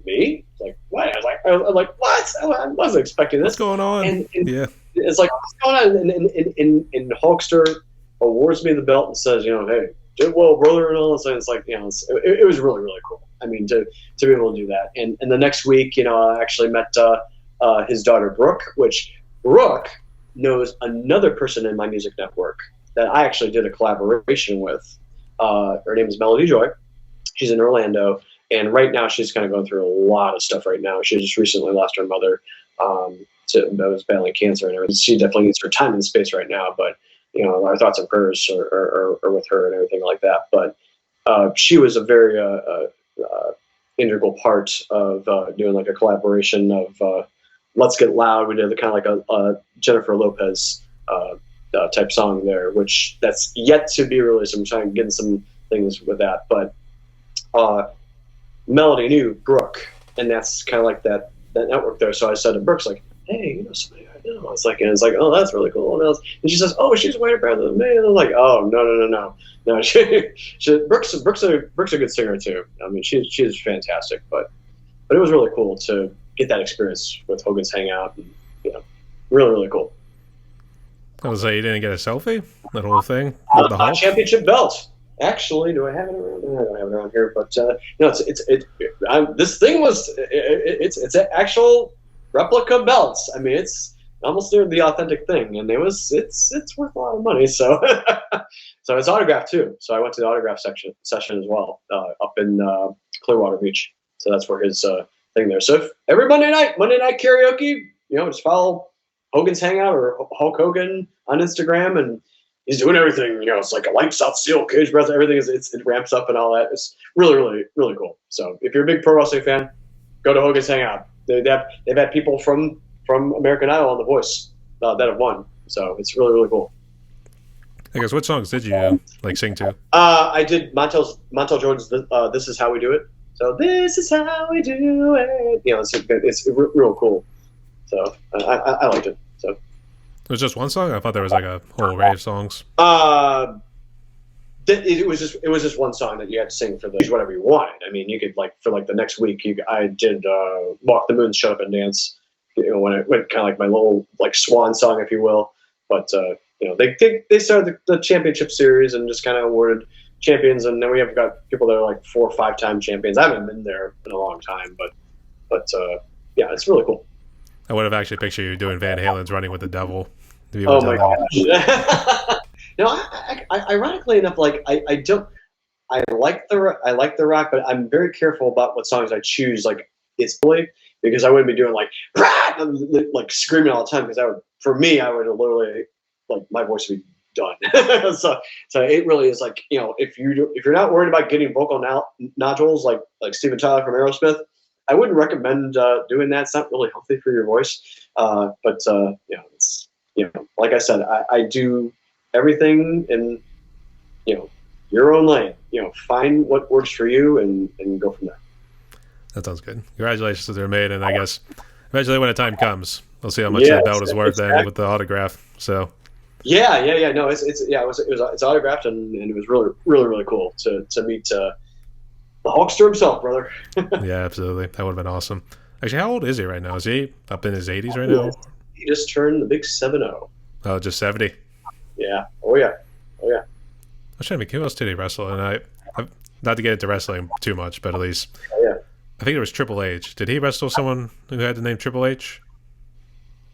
me. It's like what? I was like what? I wasn't expecting this. What's going on? And Yeah. It's like what's going on? And Hulkster awards me the belt and says, hey, did well, brother, and all this. And it's like it was really really cool. I mean, to be able to do that. And the next week, I actually met his daughter Brooke, which Brooke knows another person in my music network that I actually did a collaboration with. Her name is Melody Joy. She's in Orlando, and right now she's kind of going through a lot of stuff right now. She just recently lost her mother that was battling cancer and everything. She definitely needs her time and space right now, but our thoughts and prayers are with her and everything like that. But she was a very integral part of doing like a collaboration of Let's Get Loud. We did kind of like a Jennifer Lopez type song there, which that's yet to be released. I'm trying to get some things with that, but Melody knew Brooke, and that's kind of like that network there. So I said to Brooks, like, "Hey, somebody I know." It's like, "Oh, that's really cool." And she says, "Oh, she's way better than me." And I'm like, "Oh, no. Brooks a good singer too. I mean, she's fantastic, but it was really cool to get that experience with Hogan's Hangout, and really really cool. I was like, you didn't get a selfie? That whole thing with the Hulk? Championship belt. Actually, do I have it around? I don't have it around here, but this thing was it's an actual replica belt. I mean, it's almost near the authentic thing, and it's worth a lot of money. So so it's autographed too. So I went to the autograph session as well up in Clearwater Beach. So that's where his thing there. So if every Monday night karaoke, just follow Hogan's Hangout or Hulk Hogan on Instagram, and he's doing everything. It's like a light South Steel cage breath. Everything it ramps up and all that. It's really, really, really cool. So if you're a big pro wrestling fan, go to Hogan's Hangout. They've had people from American Idol on The Voice that have won. So it's really, really cool. I guess what songs did you sing to? I did Montel Jordan's "This Is How We Do It." So this is how we do it. It's real cool. So I liked it. So it was just one song. I thought there was a whole array of songs. It was just one song that you had to sing for whatever you wanted. I mean, you could for the next week. I did "Walk the Moon, Shut Up and Dance." When it went kind of my little swan song, if you will. But they started the championship series and just kind of awarded champions, and then we have got people that are 4 or 5 time champions. I haven't been there in a long time, but yeah, it's really cool. I would have actually pictured you doing Van Halen's "Running with the Devil." Oh my gosh! No, ironically enough, I like the rock, but I'm very careful about what songs I choose. It's because I wouldn't be doing screaming all the time, because I would literally my voice would be done. so it really is if you're not worried about getting vocal nodules like Steven Tyler from Aerosmith, I wouldn't recommend doing that. It's not really healthy for your voice. It's like I said, I do everything in your own lane. Find what works for you and go from there. That sounds good. Congratulations to their made, and I guess eventually when the time comes, we'll see how much that belt is worth then with the autograph. So. Yeah. No, it's autographed, and it was really, really, really cool to meet the Hulkster himself, brother. Yeah, absolutely. That would have been awesome. Actually, how old is he right now? Is he up in his 80s right now? He just turned the big 70. Oh, just 70. Yeah. Oh yeah. I was trying to think, who else did he wrestle? And I've not to get into wrestling too much, but at least I think it was Triple H. Did he wrestle someone who had the name Triple H?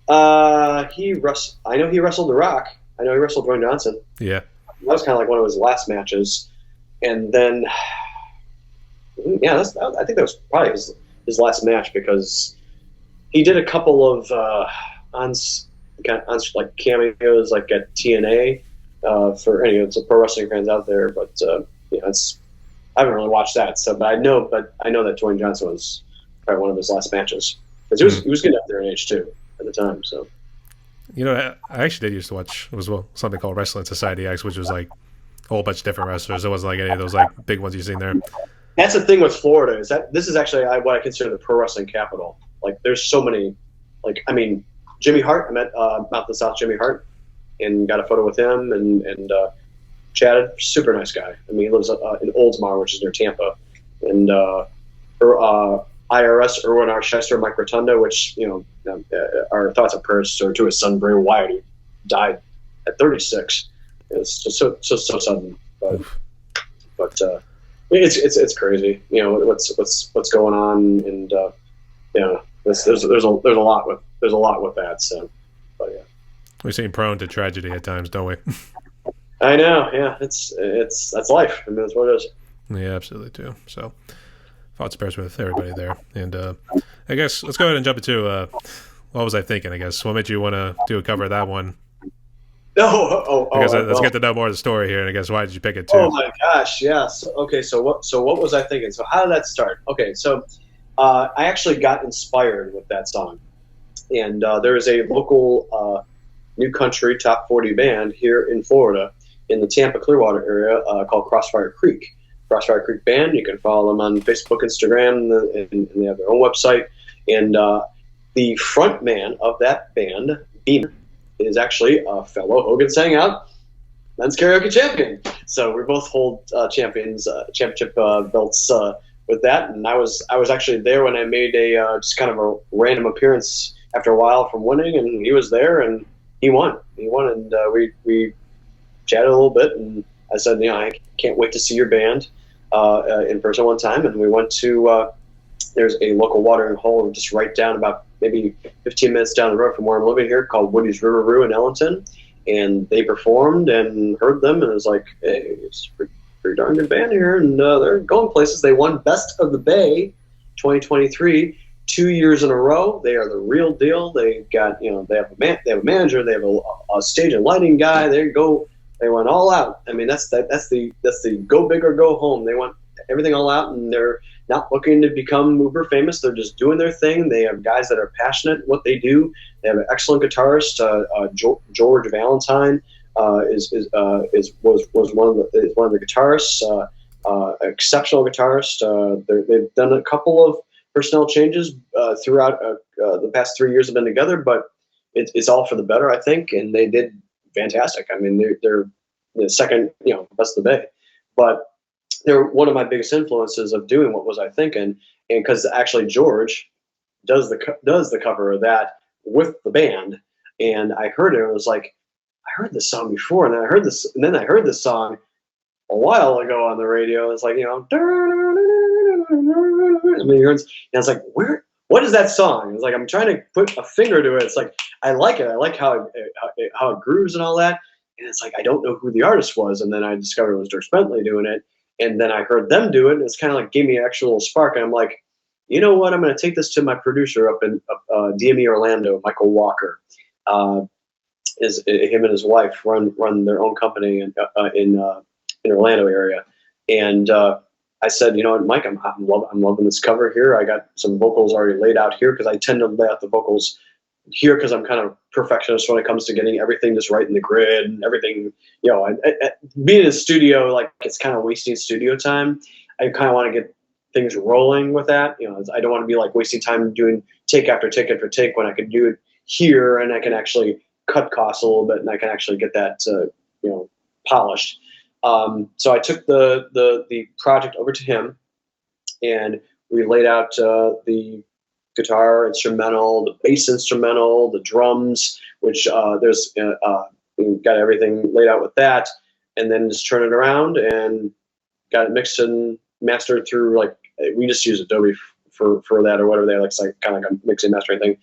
I know he wrestled The Rock. I know he wrestled Dwayne Johnson. Yeah. That was kind of one of his last matches. And then, I think that was probably his last match, because he did a couple of cameos at TNA for any of the pro wrestling fans out there. But I haven't really watched that. So, but I know that Dwayne Johnson was probably one of his last matches, because he was getting up there in age too at the time. So, I actually did used to watch something called Wrestling Society X, which was a whole bunch of different wrestlers. It wasn't any of those big ones you've seen there. That's the thing with Florida, is that this is actually what I consider the pro wrestling capital. There's so many. Jimmy Hart. I met out the South Jimmy Hart and got a photo with him and chatted. Super nice guy. I mean, he lives in Oldsmar, which is near Tampa, and IRS Erwin R. Shyster, Mike Rotunda, which our thoughts and prayers to his son Bray Wyatt, who died at 36. It's just so sudden, but it's crazy. What's going on, and there's a lot with that. So, but yeah, we seem prone to tragedy at times, don't we? I know. Yeah, that's life. I mean, that's what it is. Yeah, absolutely too. So, thoughts and prayers with everybody there. And I guess let's go ahead and jump into what was I thinking? I guess what made you want to do a cover of that one? Let's get to know more of the story here. And I guess why did you pick it too? Oh my gosh, yes. Okay, so what was I thinking? So how did that start? Okay, so I actually got inspired with that song, and there is a local new country top 40 band here in Florida, in the Tampa Clearwater area, called Crossfire Creek. Crossfire Creek Band. You can follow them on Facebook, Instagram, and they have their own website. And the front man of that band, Beamer, is actually a fellow Hogan's Hangout men's karaoke champion. So we both hold championship belts with that. And I was actually there when I made a just kind of a random appearance after a while from winning, and he was there and he won. And we chatted a little bit, and I said, I can't wait to see your band in person one time. And we went to there's a local watering hole just right down, about maybe 15 minutes down the road from where I'm living here, called Woody's River Brew in Ellington. And they performed and heard them, and it was like, hey, it's a pretty darn good band here, and they're going places. They won Best of the Bay 2023 2 years in a row. They are the real deal. They got, they have a manager, they have a stage and lighting guy. They go They went all out. I mean, that's the go big or go home. They want everything all out, and they're not looking to become uber famous. They're just doing their thing. They have guys that are passionate what they do. They have an excellent guitarist, George Valentine. Was one of the guitarists, exceptional guitarist. They've done a couple of personnel changes throughout the past 3 years have been together, but it's all for the better, I think, and they did fantastic. I mean, they're the second, best of the Bay, but they're one of my biggest influences of doing what was I thinking, and because actually George does the cover of that with the band, and I heard it, and it was like, I heard this song before, and then I heard this song a while ago on the radio. It's like, I mean, and it's like, what is that song? It's like, I'm trying to put a finger to it. It's like, I like it. I like how it grooves and all that. And it's like, I don't know who the artist was. And then I discovered it was Dirk Bentley doing it. And then I heard them do it. And it's kind of like, gave me an extra little spark. And I'm like, you know what? I'm going to take this to my producer up in DME Orlando, Michael Walker. Is him and his wife run their own company in Orlando area, and I said, you know what, Mike, I'm loving this cover here. I got some vocals already laid out here because I tend to lay out the vocals here because I'm kind of perfectionist when it comes to getting everything just right in the grid and everything. Being in a studio, like, it's kind of wasting studio time. I kind of want to get things rolling with that. I don't want to be like wasting time doing take after take after take when I could do it here and I can actually cut costs a little bit, and I can actually get that polished. So I took the project over to him, and we laid out the guitar instrumental, the bass instrumental, the drums, which we got everything laid out with that, and then just turn it around and got it mixed and mastered through, like, we just use Adobe for that or whatever they like, kind of like a mixing mastering thing.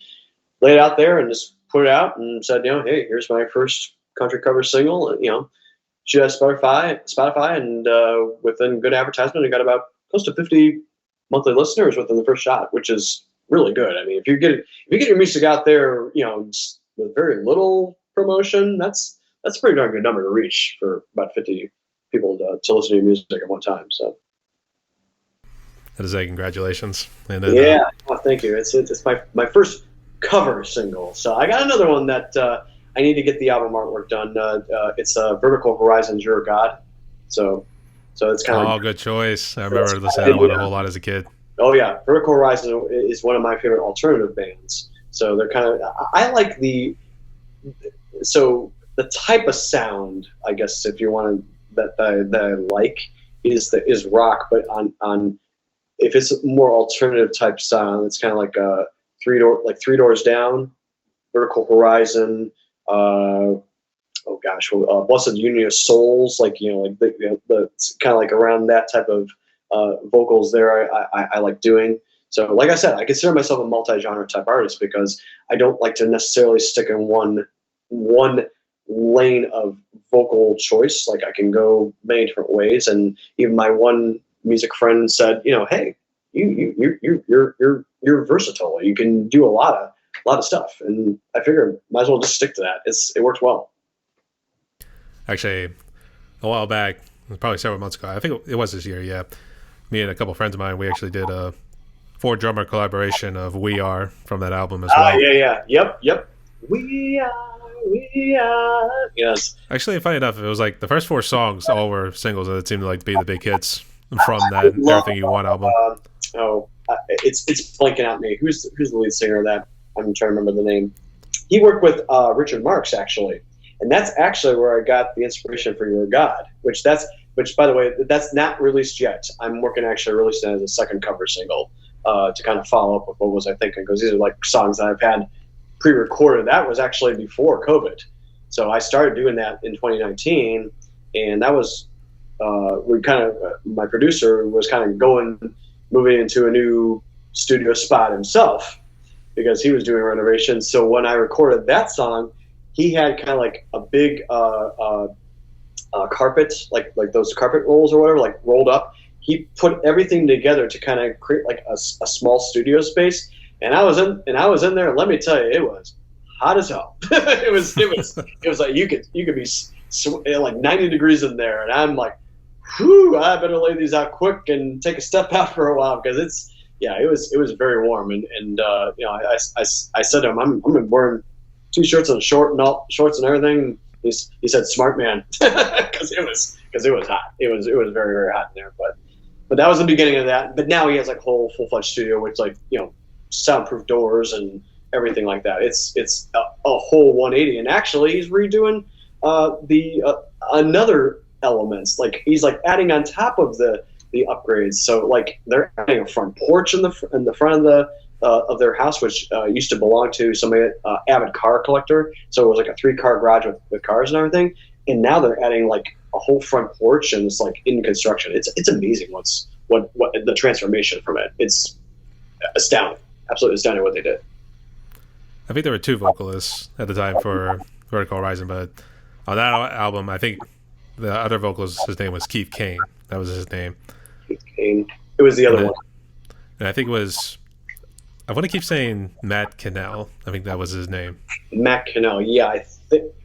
Laid it out there and just put it out and said, hey, here's my first country cover single. And, she has Spotify, and within good advertisement, I got about close to 50 monthly listeners within the first shot, which is really good. I mean, if you get your music out there, with very little promotion, that's a pretty darn good number to reach for about 50 people to listen to your music at one time. So. That is congratulations. And then, thank you. It's my first cover single. So I got another one that I need to get the album artwork done. It's Vertical Horizon's Your God. So it's kind of good choice. I remember listening to that one a whole lot as a kid. Oh yeah, Vertical Horizon is one of my favorite alternative bands. So they're kind of, I like the type of sound, I guess, if you want to, that I like is rock, but on if it's a more alternative type sound, it's kind of like Three Doors Down, Vertical Horizon, Blessed Union of Souls, it's kind of like around that type of vocals there. I like doing. So, like I said, I consider myself a multi-genre type artist because I don't like to necessarily stick in one lane of vocal choice. Like, I can go many different ways, and even my one music friend said, hey, you're versatile. You can do a lot of stuff, and I figured might as well just stick to that. It works well. Actually, a while back, probably several months ago, I think it was this year. Yeah, me and a couple of friends of mine, we actually did a 4-drummer collaboration of "We Are" from that album as well. Yep. We are. Yes. Actually, funny enough, it was like the first 4 songs all were singles, and it seemed to be the big hits from that Everything You Want album. It's blanking out me. Who's the lead singer of that? I'm trying to remember the name. He worked with Richard Marx, actually, and that's actually where I got the inspiration for Your God, which by the way, that's not released yet. I'm working to actually release it as a second cover single to kind of follow up with what was I thinking, because these are like songs that I've had pre-recorded. That was actually before COVID, so I started doing that in 2019, and that was my producer was kind of moving into a new studio spot himself because he was doing renovations. So when I recorded that song, he had kind of like a big carpet, like those carpet rolls or whatever, like rolled up. He put everything together to kind of create like a small studio space. And I was in there. And let me tell you, it was hot as hell. it was like you could be like 90 degrees in there, and I'm like, whew, I better lay these out quick and take a step out for a while because it was very warm, and I said to him, I'm wearing t-shirts and shorts and everything. He said, "Smart man," because it was hot. It was very very hot in there, but that was the beginning of that. But now he has like a whole full-fledged studio with like soundproof doors and everything like that. It's a whole 180, and actually he's redoing the another elements. Like he's like adding on top of the upgrades. So like they're adding a front porch in the front of their house, which used to belong to somebody avid car collector. So it was like a 3-car garage with cars and everything. And now they're adding like a whole front porch, and it's like in construction. It's amazing what the transformation from it. It's astounding, absolutely astounding what they did. I think there were 2 vocalists at the time for Vertical Horizon, but on that album, I think the other vocalist, his name was Keith Kane. That was his name. Keith Kane. It was the other one. And I think it was, I want to keep saying Matt Cannell. I think that was his name. Matt Cannell. Yeah, I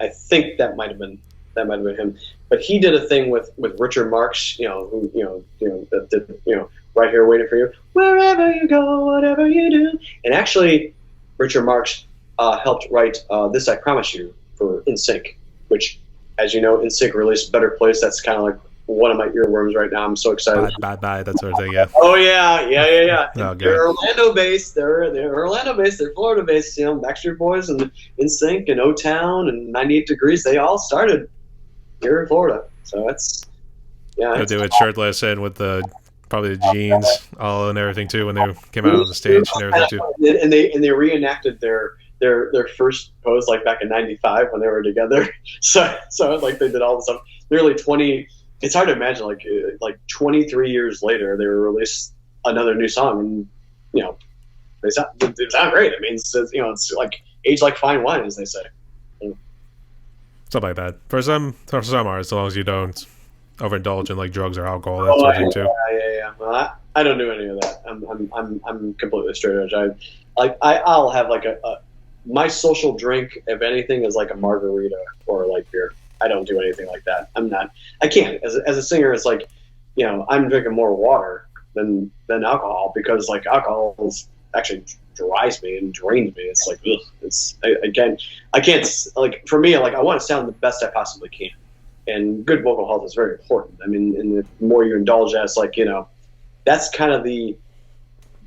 think that might have been him. But he did a thing with Richard Marx, who did Right Here Waiting for You, wherever you go, whatever you do. And actually, Richard Marx helped write This I Promise You for NSYNC, which, as you know, NSYNC released Better Place. That's kind of like one of my earworms right now. I'm so excited. Bye, that sort of thing, yeah. Oh, yeah. Oh, they're Orlando-based. They're Orlando-based. They're Florida-based. Backstreet Boys and NSYNC and O-Town and 98 Degrees, they all started here in Florida. So that's, yeah. They'll do it shirtless and with probably the jeans all and everything, too, when they came out on the stage and everything, too. And they reenacted their first pose like back in '95 when they were together. So like they did all this stuff. Nearly 20. It's hard to imagine like 23 years later they released another new song, and they sound great. I mean, it's like age like fine wine, as they say. Something like that. For some artists, as long as you don't overindulge in like drugs or alcohol, that sort of thing too. Yeah. Well, I don't do any of that. I'm completely straight edge. I'll have like my social drink, if anything, is like a margarita or a light beer. I don't do anything like that. I can't. As a singer, it's like, I'm drinking more water than alcohol, because like alcohol actually dries me and drains me. It's like, ugh, I can't, like, for me, like, I want to sound the best I possibly can. And good vocal health is very important. I mean, and the more you indulge that, it's like, that's kind of the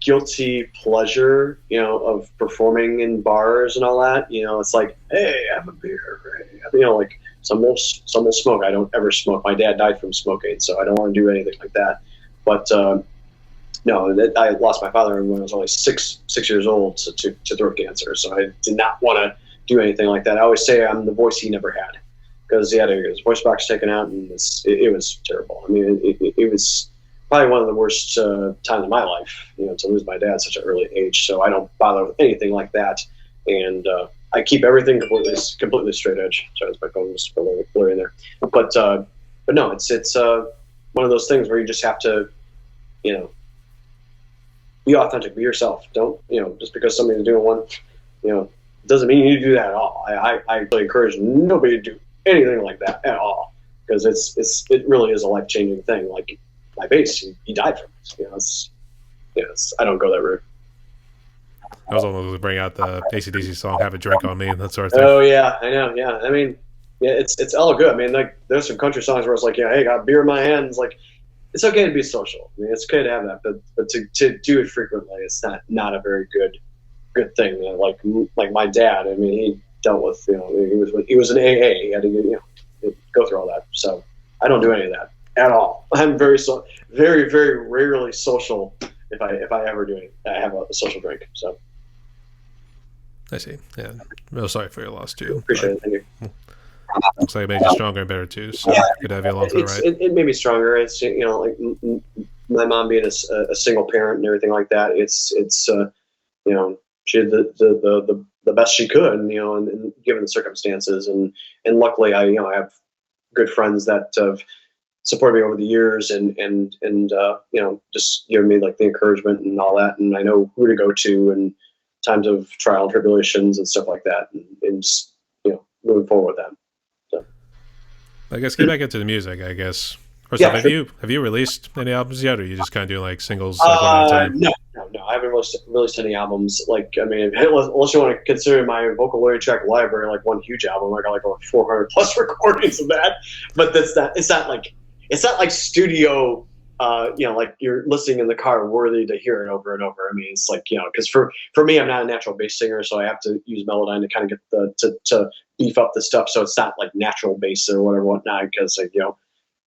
guilty pleasure, of performing in bars and all that. It's like, hey, have a beer, right? Like some will smoke. I don't ever smoke. My dad died from smoking, so I don't want to do anything like that. But no, I lost my father when I was only six years old to throat cancer, so I did not want to do anything like that. I always say I'm the voice he never had, because he had his voice box taken out, and it was terrible. I mean, it was probably one of the worst times of my life, to lose my dad at such an early age. So I don't bother with anything like that, and I keep everything completely straight edge. Sorry, my phone was blurry in there, but no, it's one of those things where you just have to, be authentic, be yourself. Don't, just because somebody's doing one, doesn't mean you do that at all. I really encourage nobody to do anything like that at all, because it really is a life-changing thing. Like my bass, he died from it. I don't go that route. I was almost to bring out the AC/DC song "Have a Drink on Me" and that sort of thing. Oh yeah, I know. Yeah, I mean, yeah, it's all good. I mean, like there's some country songs where it's like, hey, got beer in my hands. Like, it's okay to be social. I mean, it's okay to have that, but to do it frequently, it's not a very good thing. Like my dad. I mean, he dealt with he was an AA. He had to go through all that. So I don't do any of that at all. I'm very very rarely social. If I ever do it, I have a social drink. So I see. Yeah, real sorry for your loss too. Appreciate it. Thank you. Looks like it made you stronger and better too. So good to have you along for the ride. It made me stronger. It's like my mom being a single parent and everything like that. It's she did the best she could, and given the circumstances, and luckily I have good friends that have supported me over the years, and just given me like the encouragement and all that, and I know who to go to in times of trial and tribulations and stuff like that, and just moving forward with that. So. I guess get back into the music. I guess first off, Yeah, have sure. you released any albums yet, or are you just kind of doing like singles like one at a time? No. I haven't released any albums. Like, I mean, unless you want to consider my vocal layer track library like one huge album, I got like over 400 plus recordings of that. But that's not. It's not like studio. Like you're listening in the car, worthy to hear it over and over. I mean, it's like because for me, I'm not a natural bass singer, so I have to use Melodyne to kind of get to beef up the stuff. So it's not like natural bass or whatever whatnot. Because you don't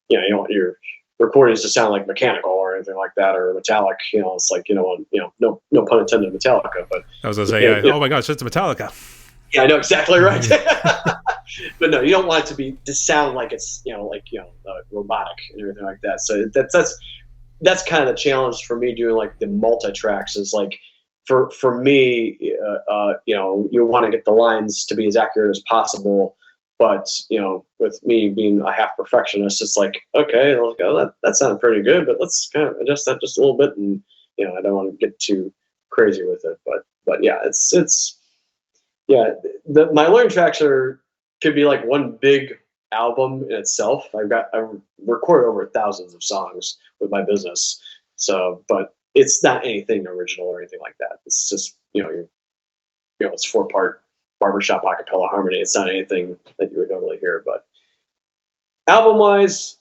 want your recordings to sound like mechanical or anything like that or metallic. It's like no pun intended, Metallica, but I was gonna say, yeah, oh my gosh, it's Metallica. yeah, I know exactly right. But no, you don't want it to sound like it's robotic and everything like that. So that's kind of the challenge for me doing like the multi tracks is like for me, you want to get the lines to be as accurate as possible. But with me being a half perfectionist, it's like, okay, that sounded pretty good, but let's kind of adjust that just a little bit, and I don't want to get too crazy with it. But yeah, it's yeah. My learning tracks could be like one big album in itself. I recorded over thousands of songs with my business, so but it's not anything original or anything like that. It's just it's 4-part barbershop acapella harmony. It's not anything that you would normally hear, but album wise,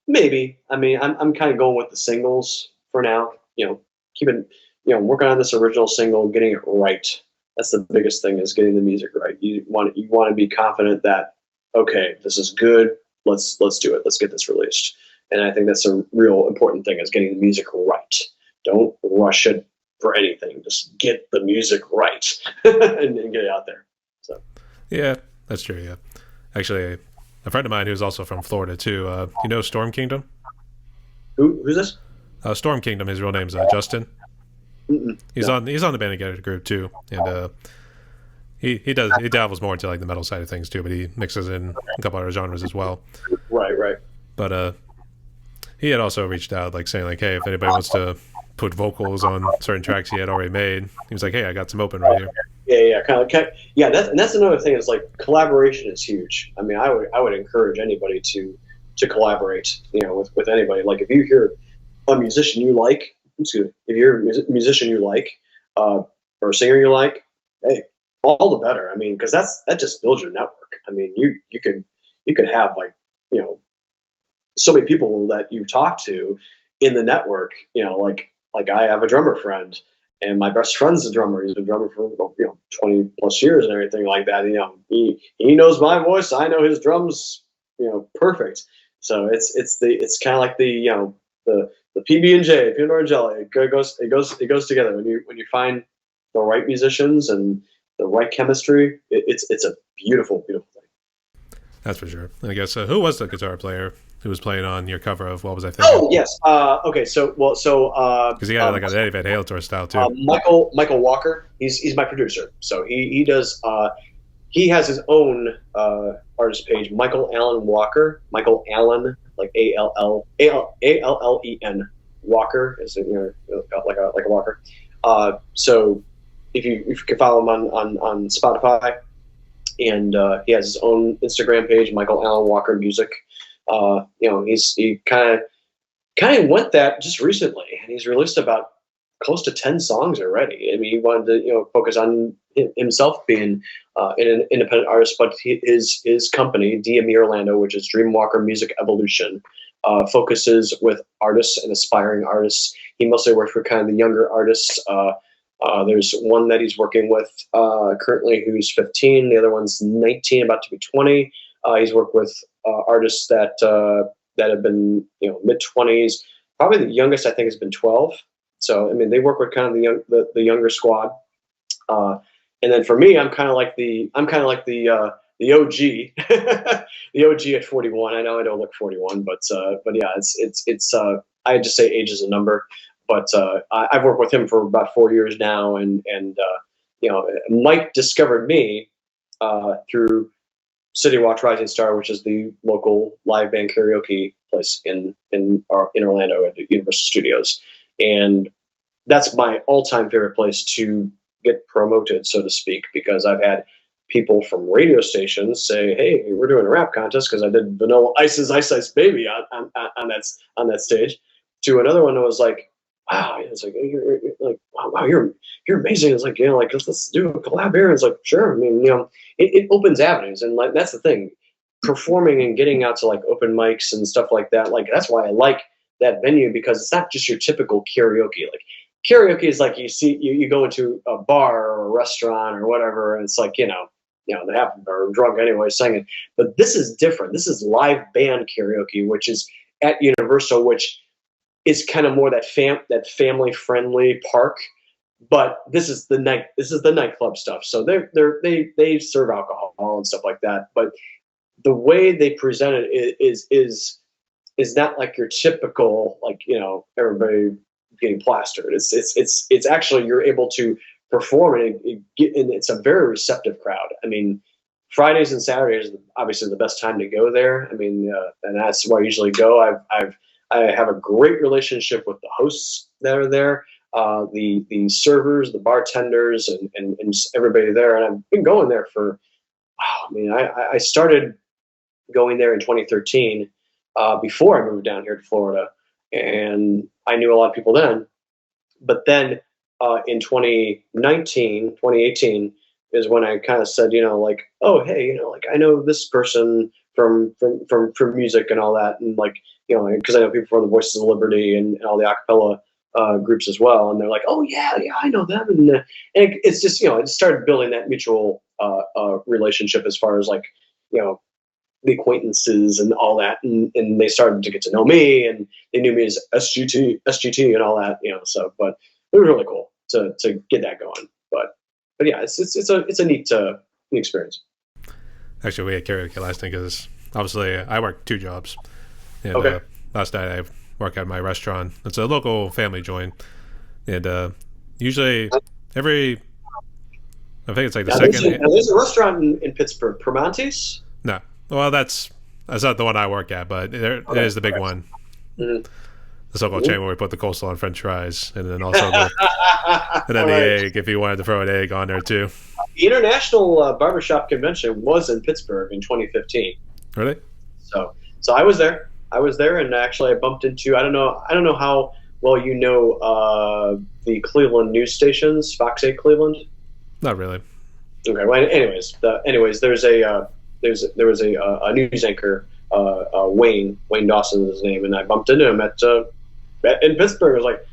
maybe. I mean, I'm kind of going with the singles for now. Keeping, working on this original single, getting it right. That's the biggest thing is getting the music right. You want to be confident that okay, this is good. Let's do it. Let's get this released. And I think that's a real important thing is getting the music right. Don't rush it for anything. Just get the music right and get it out there. So Yeah, that's true. Yeah, actually, a friend of mine who's also from Florida too. Storm Kingdom? who's this? Storm Kingdom. His real name's Justin. Mm-mm. He's No. on the Bandit group too, and he dabbles more into like the metal side of things too, but he mixes in a couple other genres as well. Right. But he had also reached out like saying like, hey, if anybody wants to put vocals on certain tracks he had already made, he was like, hey, I got some open right here. Yeah, yeah. That's another thing is like collaboration is huge. I mean, I would encourage anybody to collaborate. With anybody. Like if you hear a musician you like, if you're a musician you like, or a singer you like, hey, all the better. I mean, because that just builds your network. I mean, you can have like so many people that you talk to in the network. Like I have a drummer friend, and my best friend's a drummer. He's been a drummer for 20 plus years and everything like that. He knows my voice. I know his drums. Perfect. So it's kind of like the PB and J, peanut butter and jelly. It goes together when you find the right musicians and the right chemistry. It's a beautiful thing. That's for sure. And I guess who was the guitar player who was playing on your cover of What Was I Thinking? Oh yes. Okay. So Because he got like an Eddie Van Halen tour style too. Michael Walker. He's my producer. So he does. He has his own artist page, Michael Allen Walker. Michael Allen, like Allen Walker, is like a Walker. So if you can follow him on Spotify, and he has his own Instagram page, Michael Allen Walker Music. He kind of went that just recently, and he's released about close to 10 songs already. I mean, he wanted to focus on himself being an independent artist, but his company, DME Orlando, which is Dreamwalker Music Evolution, focuses with artists and aspiring artists. He mostly works with kind of the younger artists. There's one that he's working with currently who's 15. The other one's 19, about to be 20. He's worked with artists that have been mid 20s. Probably the youngest I think has been 12. So I mean, they work with kind of the younger squad. And then for me, I'm kind of like the OG, the OG at 41. I know I don't look 41, but yeah, it's I just say age is a number. But I've worked with him for about 4 years now, and Mike discovered me through City Watch Rising Star, which is the local live band karaoke place in Orlando at the Universal Studios, and that's my all-time favorite place to get promoted, so to speak, because I've had people from radio stations say, "Hey, we're doing a rap contest," because I did Vanilla Ice's "Ice Ice Baby" on that stage. To another one that was like, "Wow," it's like you're like, "Wow, you're amazing." It's like, like let's do a collab here. It's like, sure. I mean, it opens avenues, and like that's the thing, performing and getting out to like open mics and stuff like that. Like that's why I like that venue, because it's not just your typical karaoke. Like karaoke is like you go into a bar or a restaurant or whatever, and it's like they have are drunk anyway singing. But this is different. This is live band karaoke, which is at Universal, which is kind of more that family friendly park. But this is the nightclub stuff. So they serve alcohol and stuff like that. But the way they present it is not like your typical, like, everybody getting plastered. It's actually, you're able to perform, and it's a very receptive crowd. I mean, Fridays and Saturdays are obviously the best time to go there. I mean, and that's where I usually go. I have a great relationship with the hosts that are there, the servers, the bartenders, and everybody there. And I've been going there for, I mean, I started going there in 2013, before I moved down here to Florida, and I knew a lot of people then. But then in 2018 is when I kind of said, like, oh, hey, like I know this person from music and all that, and like, because I know people from the Voices of Liberty and all the acapella groups as well, and they're like, oh yeah, I know them, and it's just, it started building that mutual relationship as far as like, the acquaintances and all that, and they started to get to know me, and they knew me as SGT and all that, so, but it was really cool to get that going, but yeah, it's a neat experience. Actually, we had karaoke last night because obviously I work two jobs, and Okay. last night I work at my restaurant. It's a local family joint, and usually every, I think it's like the second. There's a restaurant in Pittsburgh, Primanti's. No, well, that's not the one I work at, but it is the big one. Mm-hmm. The so-called chain where we put the coleslaw on French fries, and then also the egg, if you wanted to throw an egg on there too. The International Barbershop Convention was in Pittsburgh in 2015. Really? So I was there. And actually I bumped into, I don't know how well the Cleveland news stations, Fox 8 Cleveland. Not really. Okay. Well, anyways, there was a news anchor, Wayne Dawson is his name, and I bumped into him in Pittsburgh. I was like,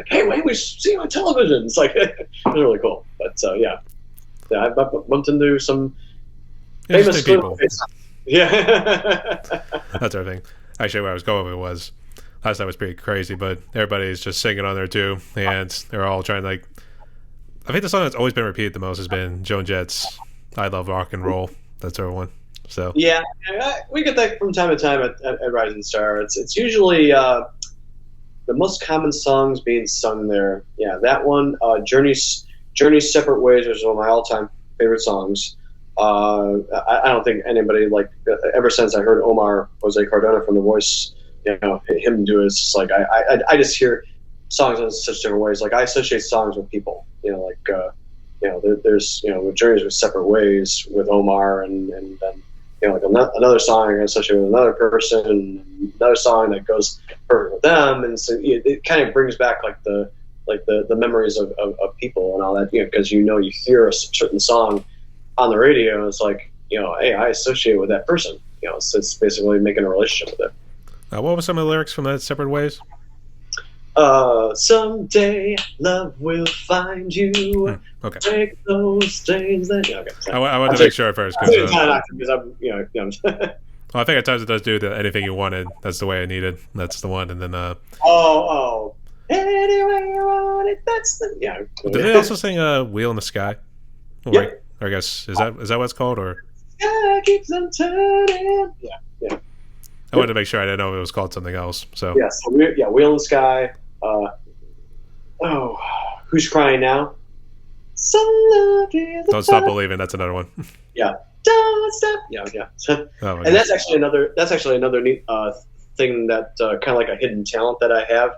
hey Wayne, we see you on television. It's like it was really cool. But yeah, I bumped into some famous people. Yeah. That's everything. Actually, where I was going with was last night was pretty crazy, but everybody's just singing on there too, and they're all trying to, like, I think the song that's always been repeated the most has been Joan Jett's "I Love Rock and Roll." That's our one. So yeah, we get that from time to time at Rising Star. It's usually the most common songs being sung there. Yeah, that one, Journey's "Separate Ways" is one of my all-time favorite songs. I don't think anybody, like, ever since I heard Omar Jose Cardona from The Voice, him do it, it's just like I just hear songs in such different ways. Like I associate songs with people, there's Journeys with "Separate Ways" with Omar, and then like another song I associate with another person, and another song that goes perfect with them, and so it kind of brings back like the memories of people and all that, because you hear a certain song on the radio, and it's like, hey, I associate with that person, so it's basically making a relationship with it. what were some of the lyrics from that "Separate Ways"? Someday love will find you. Okay. Break those stains. That okay. I wanted to make sure at first because I'm, well, I think at times it does do the "Anything You Wanted." That's the way I needed. That's the one, and then anyway you want it. That's the Did they also sing "Wheel in the Sky"? Oh, yeah. Wait, I guess is that what it's called, or? Sky keeps on turning. Yeah. I wanted to make sure I didn't know if it was called something else. So yeah, Wheel in the Sky. Who's Crying Now? Don't Stop Believing. That's another one. Yeah. Don't stop. Yeah. Oh, and that's actually another neat thing that kind of like a hidden talent that I have,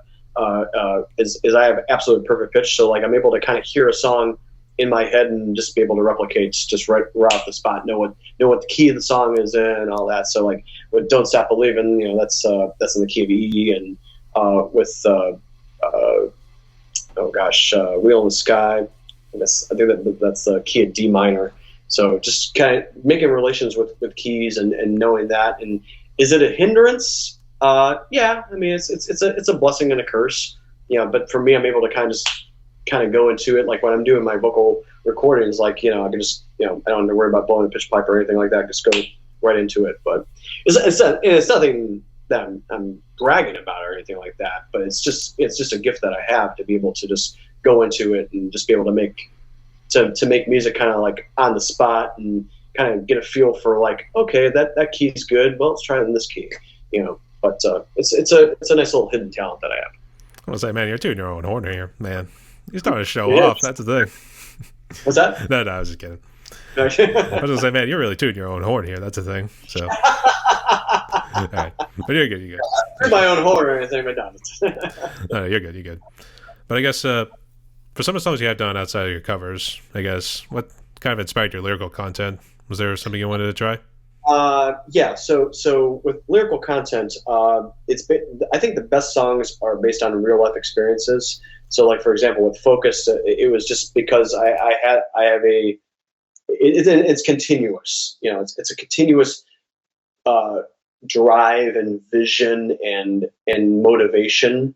is I have absolute perfect pitch. So like I'm able to kind of hear a song in my head and just be able to replicate just right off the spot, know what the key of the song is in and all that. So like with "Don't Stop Believing," that's in the key of E, and with "Wheel in the Sky," I think that's the key of D minor. So just kind of making relations with keys and knowing that. And is it a hindrance? Yeah, I mean it's a blessing and a curse. But for me, I'm able to kind of go into it. Like when I'm doing my vocal recordings, like I can just I don't have to worry about blowing a pitch pipe or anything like that. Just go right into it. But it's nothing that I'm bragging about or anything like that. But it's just a gift that I have to be able to just go into it and just be able to make music kind of like on the spot and kind of get a feel for like, okay, that key's good. Well, let's try it in this key. But it's a nice little hidden talent that I have. I was like, man, you're tooting your own horn here, man. You're starting to show off. That's the thing. What's that? No, I was just kidding. I was gonna say, man, you're really tooting your own horn here. That's the thing. So, all right, but you're good. You're good. Not my own horn or anything, but no. No, you're good. You're good. But I guess for some of the songs you have done outside of your covers, I guess what kind of inspired your lyrical content? Was there something you wanted to try? Yeah. So with lyrical content, I think the best songs are based on real life experiences. So, like for example, with Focus, it was just because it's continuous. It's a continuous drive and vision and motivation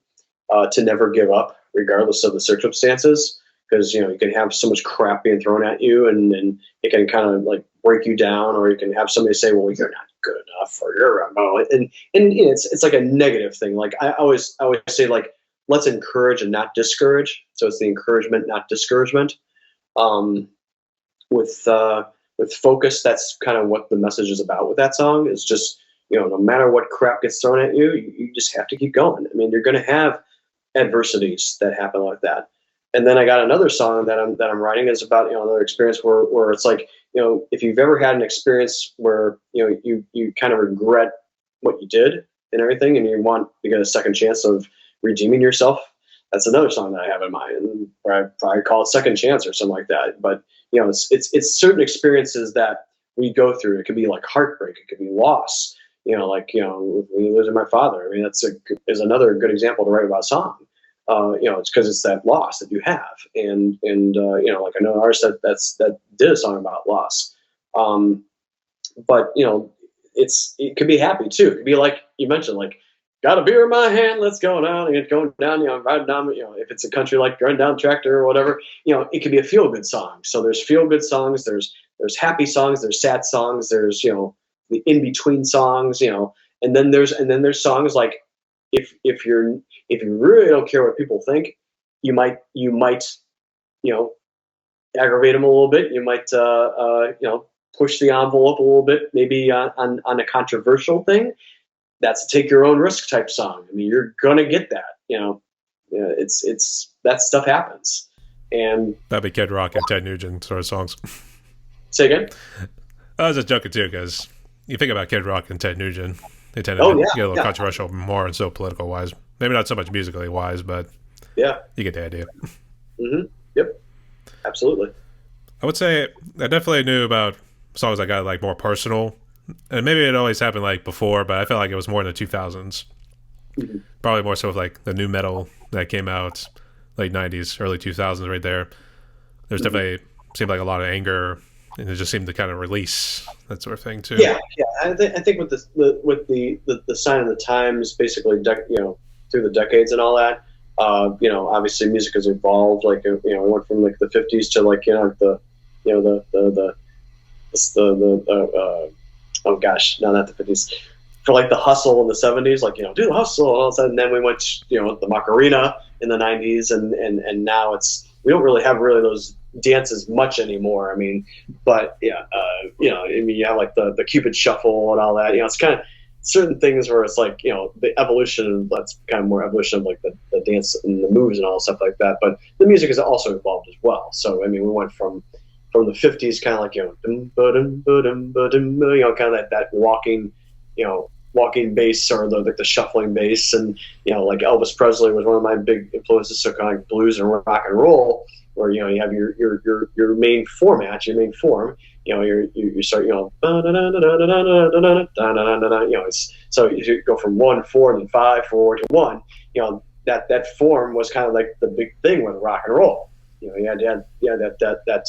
to never give up, regardless of the circumstances. Because you can have so much crap being thrown at you, and it can kind of like break you down, or you can have somebody say, "Well, you're not good enough," or "You're and it's like a negative thing. Like I always say, like, let's encourage and not discourage. So it's the encouragement, not discouragement. With Focus, that's kind of what the message is about with that song. Is just no matter what crap gets thrown at you, you just have to keep going. I mean, you're going to have adversities that happen like that. And then I got another song that I'm writing is about another experience where it's like if you've ever had an experience where you kind of regret what you did and everything, and you want to get a second chance of redeeming yourself, that's another song that I have in mind, and I probably call it Second Chance or something like that. But it's certain experiences that we go through. It could be like heartbreak, it could be loss. Like me losing my father. I mean, is another good example to write about a song. It's because it's that loss that you have, and like I know an artist that did a song about loss. But it could be happy too. It could be like you mentioned, like, got a beer in my hand, let's go down, and going down, riding down, if it's a country like riding down tractor or whatever, it could be a feel good song. So there's feel good songs, there's happy songs, there's sad songs, there's the in between songs, and then there's songs like if you really don't care what people think, you might aggravate them a little bit. You might push the envelope a little bit, maybe on a controversial thing. That's a take your own risk type song. I mean, you're gonna get that. It's that stuff happens. And that'd be Kid Rock and Ted Nugent sort of songs. Say again? I was just joking too, because you think about Kid Rock and Ted Nugent, they tend to get a little controversial more, and so political wise. Maybe not so much musically wise, but yeah, you get the idea. Mm-hmm. Yep, absolutely. I would say I definitely knew about songs that got like more personal, and maybe it always happened like before, but I felt like it was more in the 2000s. Mm-hmm. Probably more so with like the new metal that came out late 90s, early 2000s, right there. There's definitely seemed like a lot of anger, and it just seemed to kind of release that sort of thing too. Yeah. I think with the sign of the times, basically, through the decades and all that, obviously music has evolved. Like it went from like the 50s to like oh gosh, no, not the 50s. For like the hustle in the 70s, like do the hustle, and all of a sudden then we went the Macarena in the 90s, and now we don't really have those dances much anymore. I mean, but yeah, you have like the Cupid Shuffle and all that. It's kind of certain things where it's like the evolution. That's kind of more evolution of like the dance and the moves and all stuff like that. But the music has also evolved as well. So I mean, we went from the 50s, kind of like kind of that walking, walking bass or the shuffling bass, and like Elvis Presley was one of my big influences. So kind of like blues and rock and roll, where you have your main format, your main form. You start it's so you go from 1/4 and then 5/4 to 1. That form was kind of like the big thing with rock and roll. You had that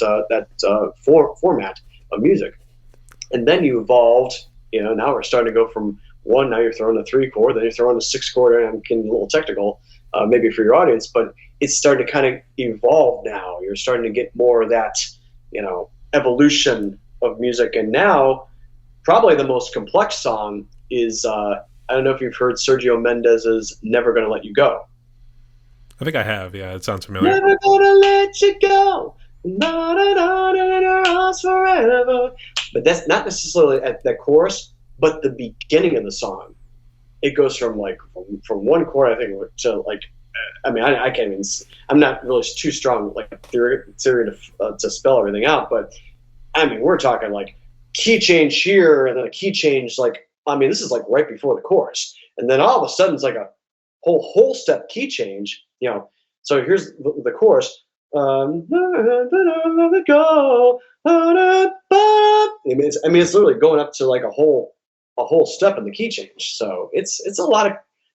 format of music, and then you evolved. Now we're starting to go from 1. Now you're throwing a 3/4, then you're throwing a 6/4. And I'm getting a little technical, maybe for your audience, but it's starting to kind of evolve now. You're starting to get more of that, evolution of music. And now, probably the most complex song is I don't know if you've heard Sergio Mendez's "Never Gonna Let You Go." I think I have. Yeah, it sounds familiar. Never gonna let you go. Not in our arms forever. But that's not necessarily at that chorus, but the beginning of the song. It goes from from one chord, I think, to I can't even. I'm not really too strong theory to spell everything out, but we're talking key change here and then a key change this is right before the chorus, and then all of a sudden it's a whole step key change. So here's the chorus. Let it go. It's literally going up to a whole step in the key change. So it's a lot of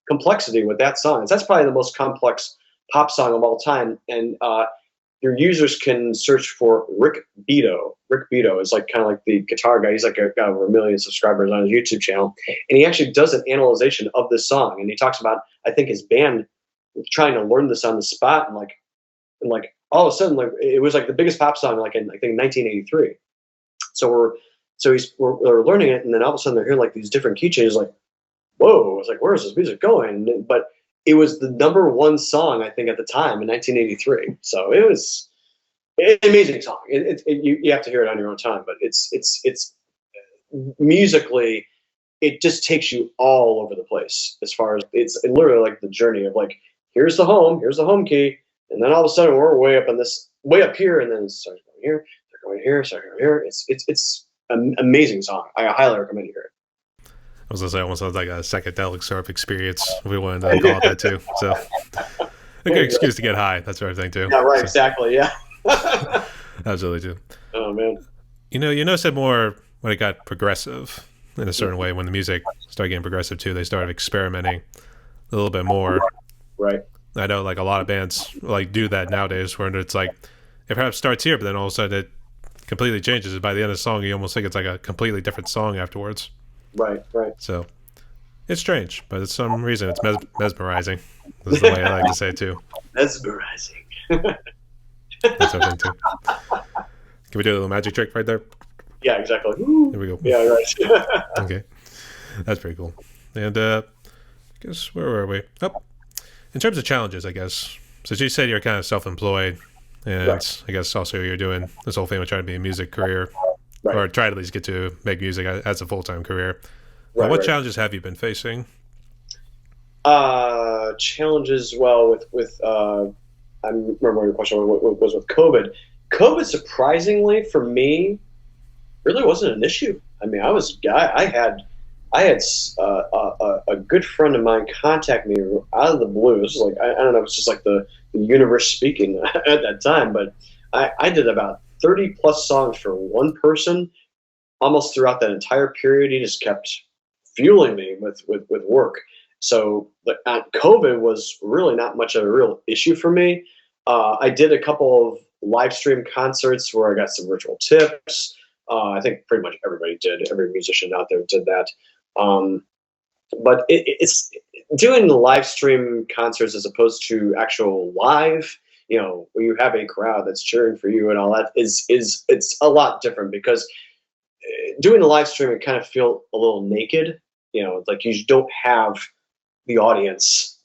complexity with that song. That's probably the most complex pop song of all time. And your users can search for Rick Beato. Rick Beato is kind of the guitar guy. He's got over 1 million subscribers on his YouTube channel, and he actually does an analyzation of this song. And he talks about, I think, his band trying to learn this on the spot, and all of a sudden it was the biggest pop song in I think 1983. So we're learning it, and then all of a sudden they're hearing these different key changes. Whoa! It's where is this music going? But it was the #1 song, I think, at the time in 1983. So it was an amazing song. You have to hear it on your own time, but it's musically, it just takes you all over the place. As far as it's literally the journey of here's the home key, and then all of a sudden we're way up here, and then it starts going here, start going here, start going here. It's an amazing song. I highly recommend you hear it. I was gonna say, it almost sounds like a psychedelic sort of experience. We wanted to call it that too. So a good excuse to get high. That sort of thing too. Yeah, right. So, exactly. Yeah. Absolutely too. Oh man. You noticed it more when it got progressive in a certain way. When the music started getting progressive too, they started experimenting a little bit more. Right. I know a lot of bands do that nowadays, where it's it perhaps starts here, but then all of a sudden it completely changes. And by the end of the song, you almost think it's a completely different song afterwards. Right. So it's strange, but for some reason it's mesmerizing. That's the way I like to say it too. Mesmerizing. That's our thing too. Can we do a little magic trick right there? Yeah, exactly. There we go. Yeah, right. Okay, that's pretty cool. And I guess where were we? Oh, in terms of challenges, I guess. So you said you're kind of self-employed, and right. I guess also you're doing this whole thing of trying to be a music career. Right. Or try to at least get to make music as a full-time career. What challenges have you been facing? Challenges, with I remember what your question was with COVID. COVID, surprisingly for me, really wasn't an issue. I had a good friend of mine contact me out of the blue. It was I don't know, it's just the universe speaking at that time, but I did about 30 plus songs for one person almost throughout that entire period. He just kept fueling me with work. So COVID was really not much of a real issue for me. I did a couple of live stream concerts where I got some virtual tips. I think pretty much everybody did. Every musician out there did that. But it's doing the live stream concerts as opposed to actual live, where you have a crowd that's cheering for you and all that it's a lot different, because doing the live stream, it kind of feel a little naked, you don't have the audience,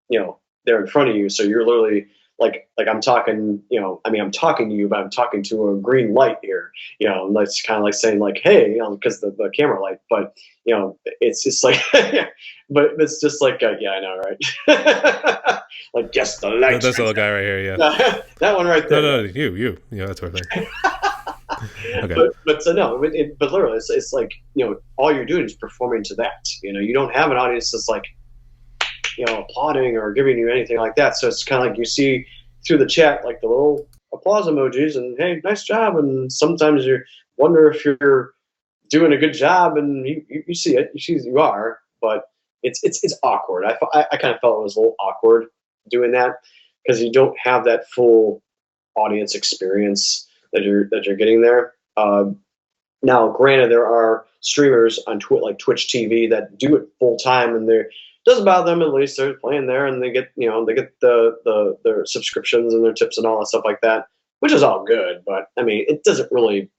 there in front of you. So you're literally I'm talking, I'm talking to you, but I'm talking to a green light here, that's kind of saying hey, because the camera light, but it's just but it's just yeah, I know, right? Guess the light. That's the little guy right here, yeah. That one right there. No, you, that's what I think. Okay. but so no, but literally, it's like all you're doing is performing to that. You don't have an audience that's like applauding or giving you anything like that. So it's kind of like you see through the chat like the little applause emojis and hey, nice job. And sometimes you wonder if you're doing a good job, and you see it, you are, but it's awkward. I kind of felt it was a little awkward doing that because you don't have that full audience experience that you're getting there. Now, granted, there are streamers on like Twitch TV that do it full time, and they're doesn't bother them. At least they're playing there, and they get their subscriptions and their tips and all that stuff like that, which is all good. But I mean, it doesn't really,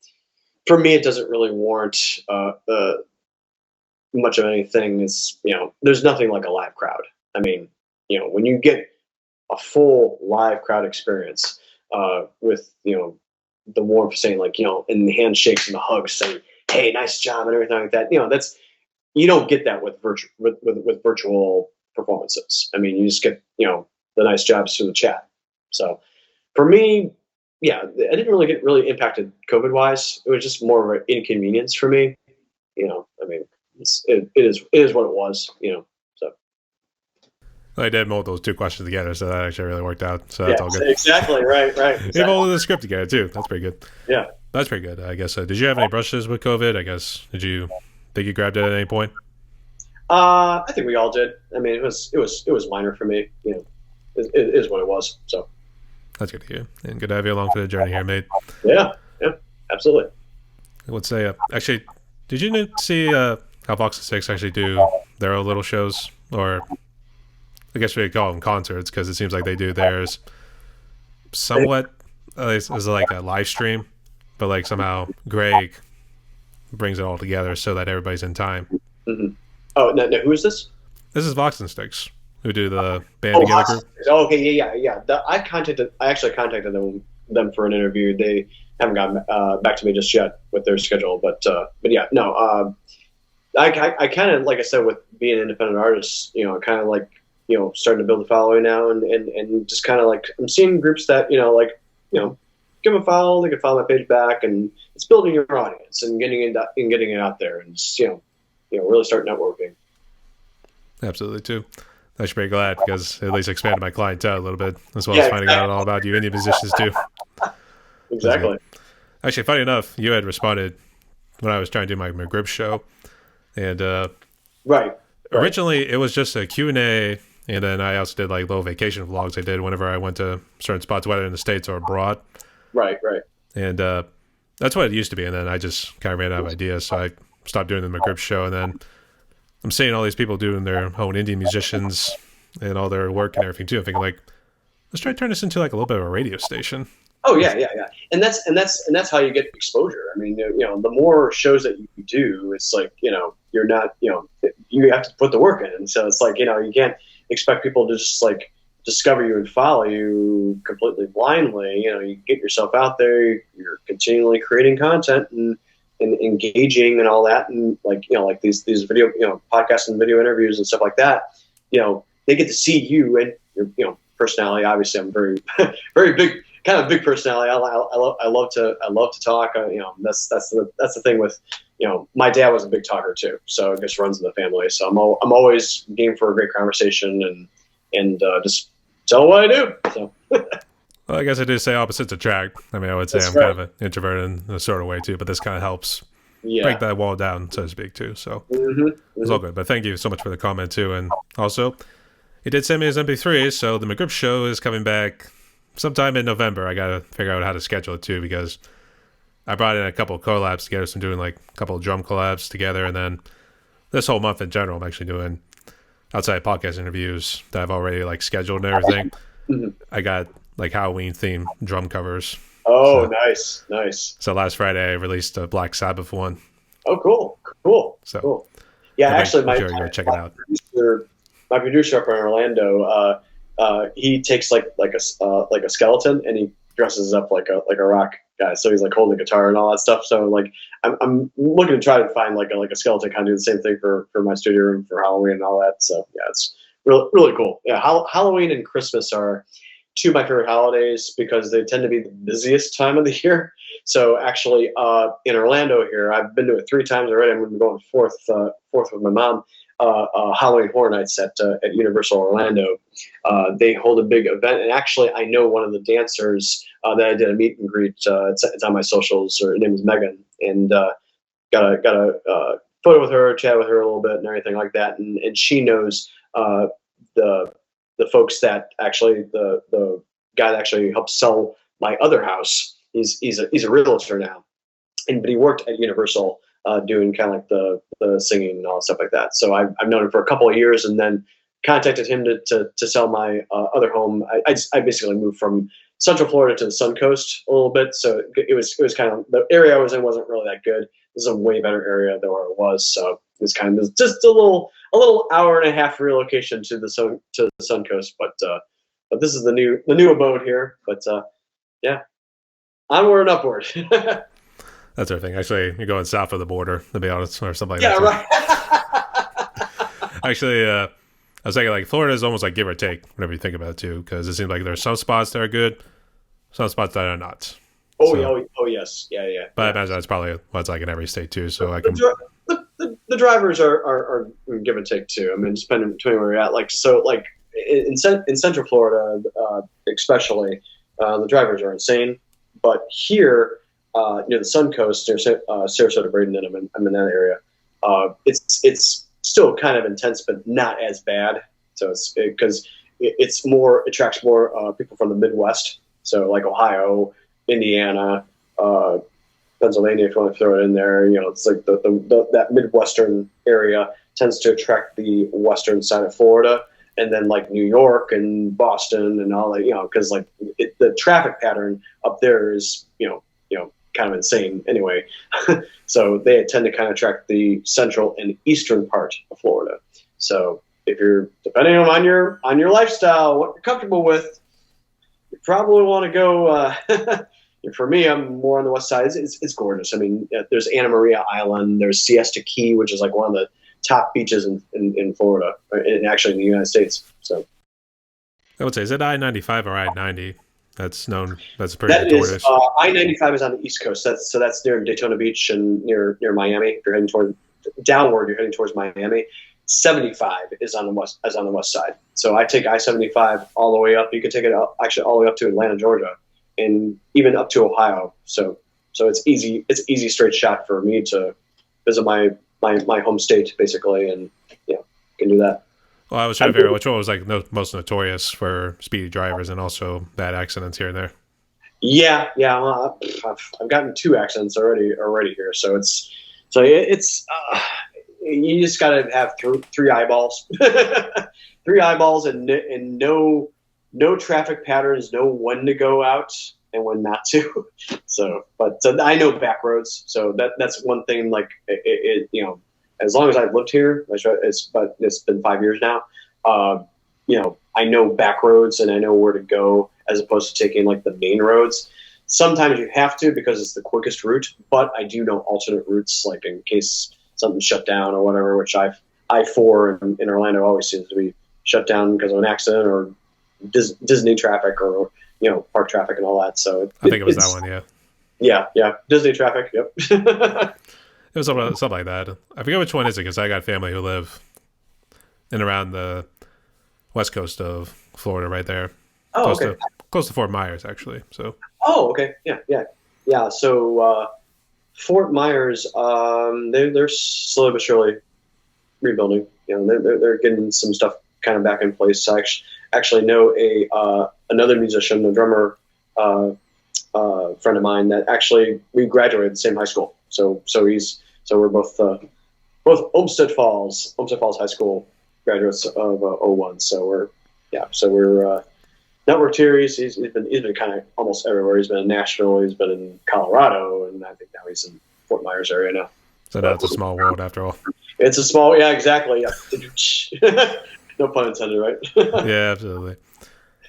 for me, it doesn't really warrant much of anything. Is there's nothing like a live crowd. I mean, when you get a full live crowd experience with the warmth saying like and the handshakes and the hugs saying hey nice job and everything like that, that's you don't get that with virtual performances. I mean, you just get the nice jobs through the chat. So for me, yeah, I didn't really get really impacted COVID wise. It was just more of an inconvenience for me. I mean, it is what it was. So I did mold those two questions together, so that actually really worked out. So yeah, that's all good. exactly right. Exactly. You molded the script together too. That's pretty good. Yeah, that's pretty good. I guess. Did you have any brushes with COVID? I guess. Did you think you grabbed it at any point? I think we all did. I mean, it was minor for me. It is what it was. So that's good to hear, and good to have you along for the journey here, mate. Yeah, absolutely. I would say, actually, did you see how Fox and Six actually do their own little shows, or I guess we could call them concerts because it seems like they do theirs somewhat as like a live stream, but like somehow Greg brings it all together so that everybody's in time. Mm-hmm. Oh, no, who is this? This is Vox and Sticks, who do the band together group. Oh, okay, yeah. I actually contacted them for an interview. They haven't gotten back to me just yet with their schedule, but yeah, no. I kind of, like I said, with being an independent artist, kind of like starting to build a following now, and just kind of like I'm seeing groups that give them a follow. They can follow my page back, and it's building your audience and getting it out there, and just, really start networking. Absolutely too. I'm pretty glad because it at least expanded my clientele a little bit, as well as finding out all about you indie musicians too. Exactly. Actually, funny enough, you had responded when I was trying to do my group show, and right. Originally it was just a Q&A, and then I also did like little vacation vlogs I did whenever I went to certain spots, whether in the States or abroad. Right. And that's what it used to be, and then I just kind of ran out of ideas, so I stopped doing the group show, and then I'm seeing all these people doing their own indie musicians and all their work and everything too. I'm thinking like, let's try to turn this into like a little bit of a radio station. Oh yeah. And that's how you get exposure. I mean, the more shows that you do, it's like, you're not, you have to put the work in. And so it's like, you can't expect people to just like discover you and follow you completely blindly. You get yourself out there, you're continually creating content and engaging and all that. And like, like these video, podcasts and video interviews and stuff like that, they get to see you and your, personality. Obviously I'm very, very big, kind of big personality. I love to talk. That's the thing with, my dad was a big talker too. So it just runs in the family. So I'm always game for a great conversation and just tell what I do. So. Well, I guess I do say opposites attract. I mean, I would say I'm kind of an introvert in a sort of way too, but this kind of helps break that wall down, so to speak, too. So it's all good. But thank you so much for the comment too. And also, he did send me his MP3, so the McGrip show is coming back sometime in November. I got to figure out how to schedule it too, because I brought in a couple of collabs together. So I'm doing like a couple of drum collabs together. And then this whole month in general, I'm actually doing outside podcast interviews that I've already like scheduled and everything. I got like Halloween themed drum covers. Oh, so, nice. So last Friday I released a Black Sabbath one. Oh, cool. So cool. Yeah, actually, check it out. My producer up in Orlando, he takes like a skeleton and he dresses up like a rock guy. So he's like holding a guitar and all that stuff. So like I'm looking to try to find like a skeleton, kind of do the same thing for my studio room for Halloween and all that. So yeah, it's really cool. Yeah, Halloween and Christmas are two of my favorite holidays because they tend to be the busiest time of the year. So actually, in Orlando here, I've been to it 3 times already. I'm going to be going fourth with my mom. Halloween Horror Nights at Universal Orlando. They hold a big event, and actually, I know one of the dancers that I did a meet and greet. It's on my socials. Her name is Megan, and got a photo with her, chat with her a little bit, and everything like that. And she knows the the folks that actually the guy that actually helped sell my other house. He's a realtor now, but he worked at Universal doing kind of like the singing and all stuff like that. So I've known him for a couple of years, and then contacted him to sell my other home. I basically moved from Central Florida to the Sun Coast a little bit, so it was kind of, the area I was in wasn't really that good. This is a way better area than where it was, so it was kind of just a little hour and a half relocation to the Sun Coast. But this is the new abode here. But yeah, onward and upward. That's everything. Actually, you're going south of the border, to be honest, or something like Yeah, that. right. Actually, I was thinking like Florida is almost like give or take whenever you think about it too, because it seems like there's some spots that are good, some spots that are not. Oh, So, yeah, oh yes, yeah, yeah. but I Yeah. imagine that's probably what it's like in every state too. So I can. The drivers are give and take too. I mean, depending where you're at. Like so, like in Central Florida, especially, the drivers are insane. But here, near the Sun Coast, near Sarasota, Bradenton, I'm in that area. It's still kind of intense, but not as bad. So it's because it attracts more people from the Midwest. So like Ohio, Indiana, Pennsylvania, if you want to throw it in there. It's like that Midwestern area tends to attract the western side of Florida, and then like New York and Boston and all that. Because like the traffic pattern up there is kind of insane anyway. So they tend to kind of attract the central and eastern part of Florida. So if you're, depending on your lifestyle, what you're comfortable with, you probably want to go. For me, I'm more on the west side. It's gorgeous. I mean, there's Anna Maria Island. There's Siesta Key, which is like one of the top beaches in Florida, and actually in the United States. So I would say, is it I-95 or I-90? That's known. That's pretty that notorious. is I-95 is on the East Coast. That's near Daytona Beach and near Miami. If you're heading downward, you're heading towards Miami. 75 is on the west side. So I take I-75 all the way up. You can take it actually all the way up to Atlanta, Georgia, and even up to Ohio. So it's easy. It's easy straight shot for me to visit my home state basically, and can do that. Well, I was trying to figure out which one was like most notorious for speedy drivers and also bad accidents here and there. Yeah. Well, I've gotten 2 accidents already here. So it's you just got to have 3 eyeballs, 3 eyeballs, and no traffic patterns, know when to go out and when not to. So I know back roads. So that's one thing. Like as long as I've lived here, it's been 5 years now. I know back roads and I know where to go as opposed to taking like the main roads. Sometimes you have to because it's the quickest route, but I do know alternate routes, like in case something's shut down or whatever, which I-4 in Orlando always seems to be shut down because of an accident or Disney traffic or park traffic and all that. So I think it was that one, yeah. Disney traffic. Yep. It was something like that. I forget which one is it because I got family who live in around the west coast of Florida, right there. Oh, okay. Close to Fort Myers, actually. So. Oh, okay. Yeah. So Fort Myers, they're slowly but surely rebuilding. They're getting some stuff kind of back in place. I actually know another musician, a drummer, friend of mine that actually we graduated the same high school. So we're both Olmsted Falls High School graduates of '01. So we're networked here. He's been kind of almost everywhere. He's been in Nashville. He's been in Colorado, and I think now he's in Fort Myers area now. So that's a small world after all. It's a small, yeah, exactly. Yeah. No pun intended, right? Yeah, absolutely.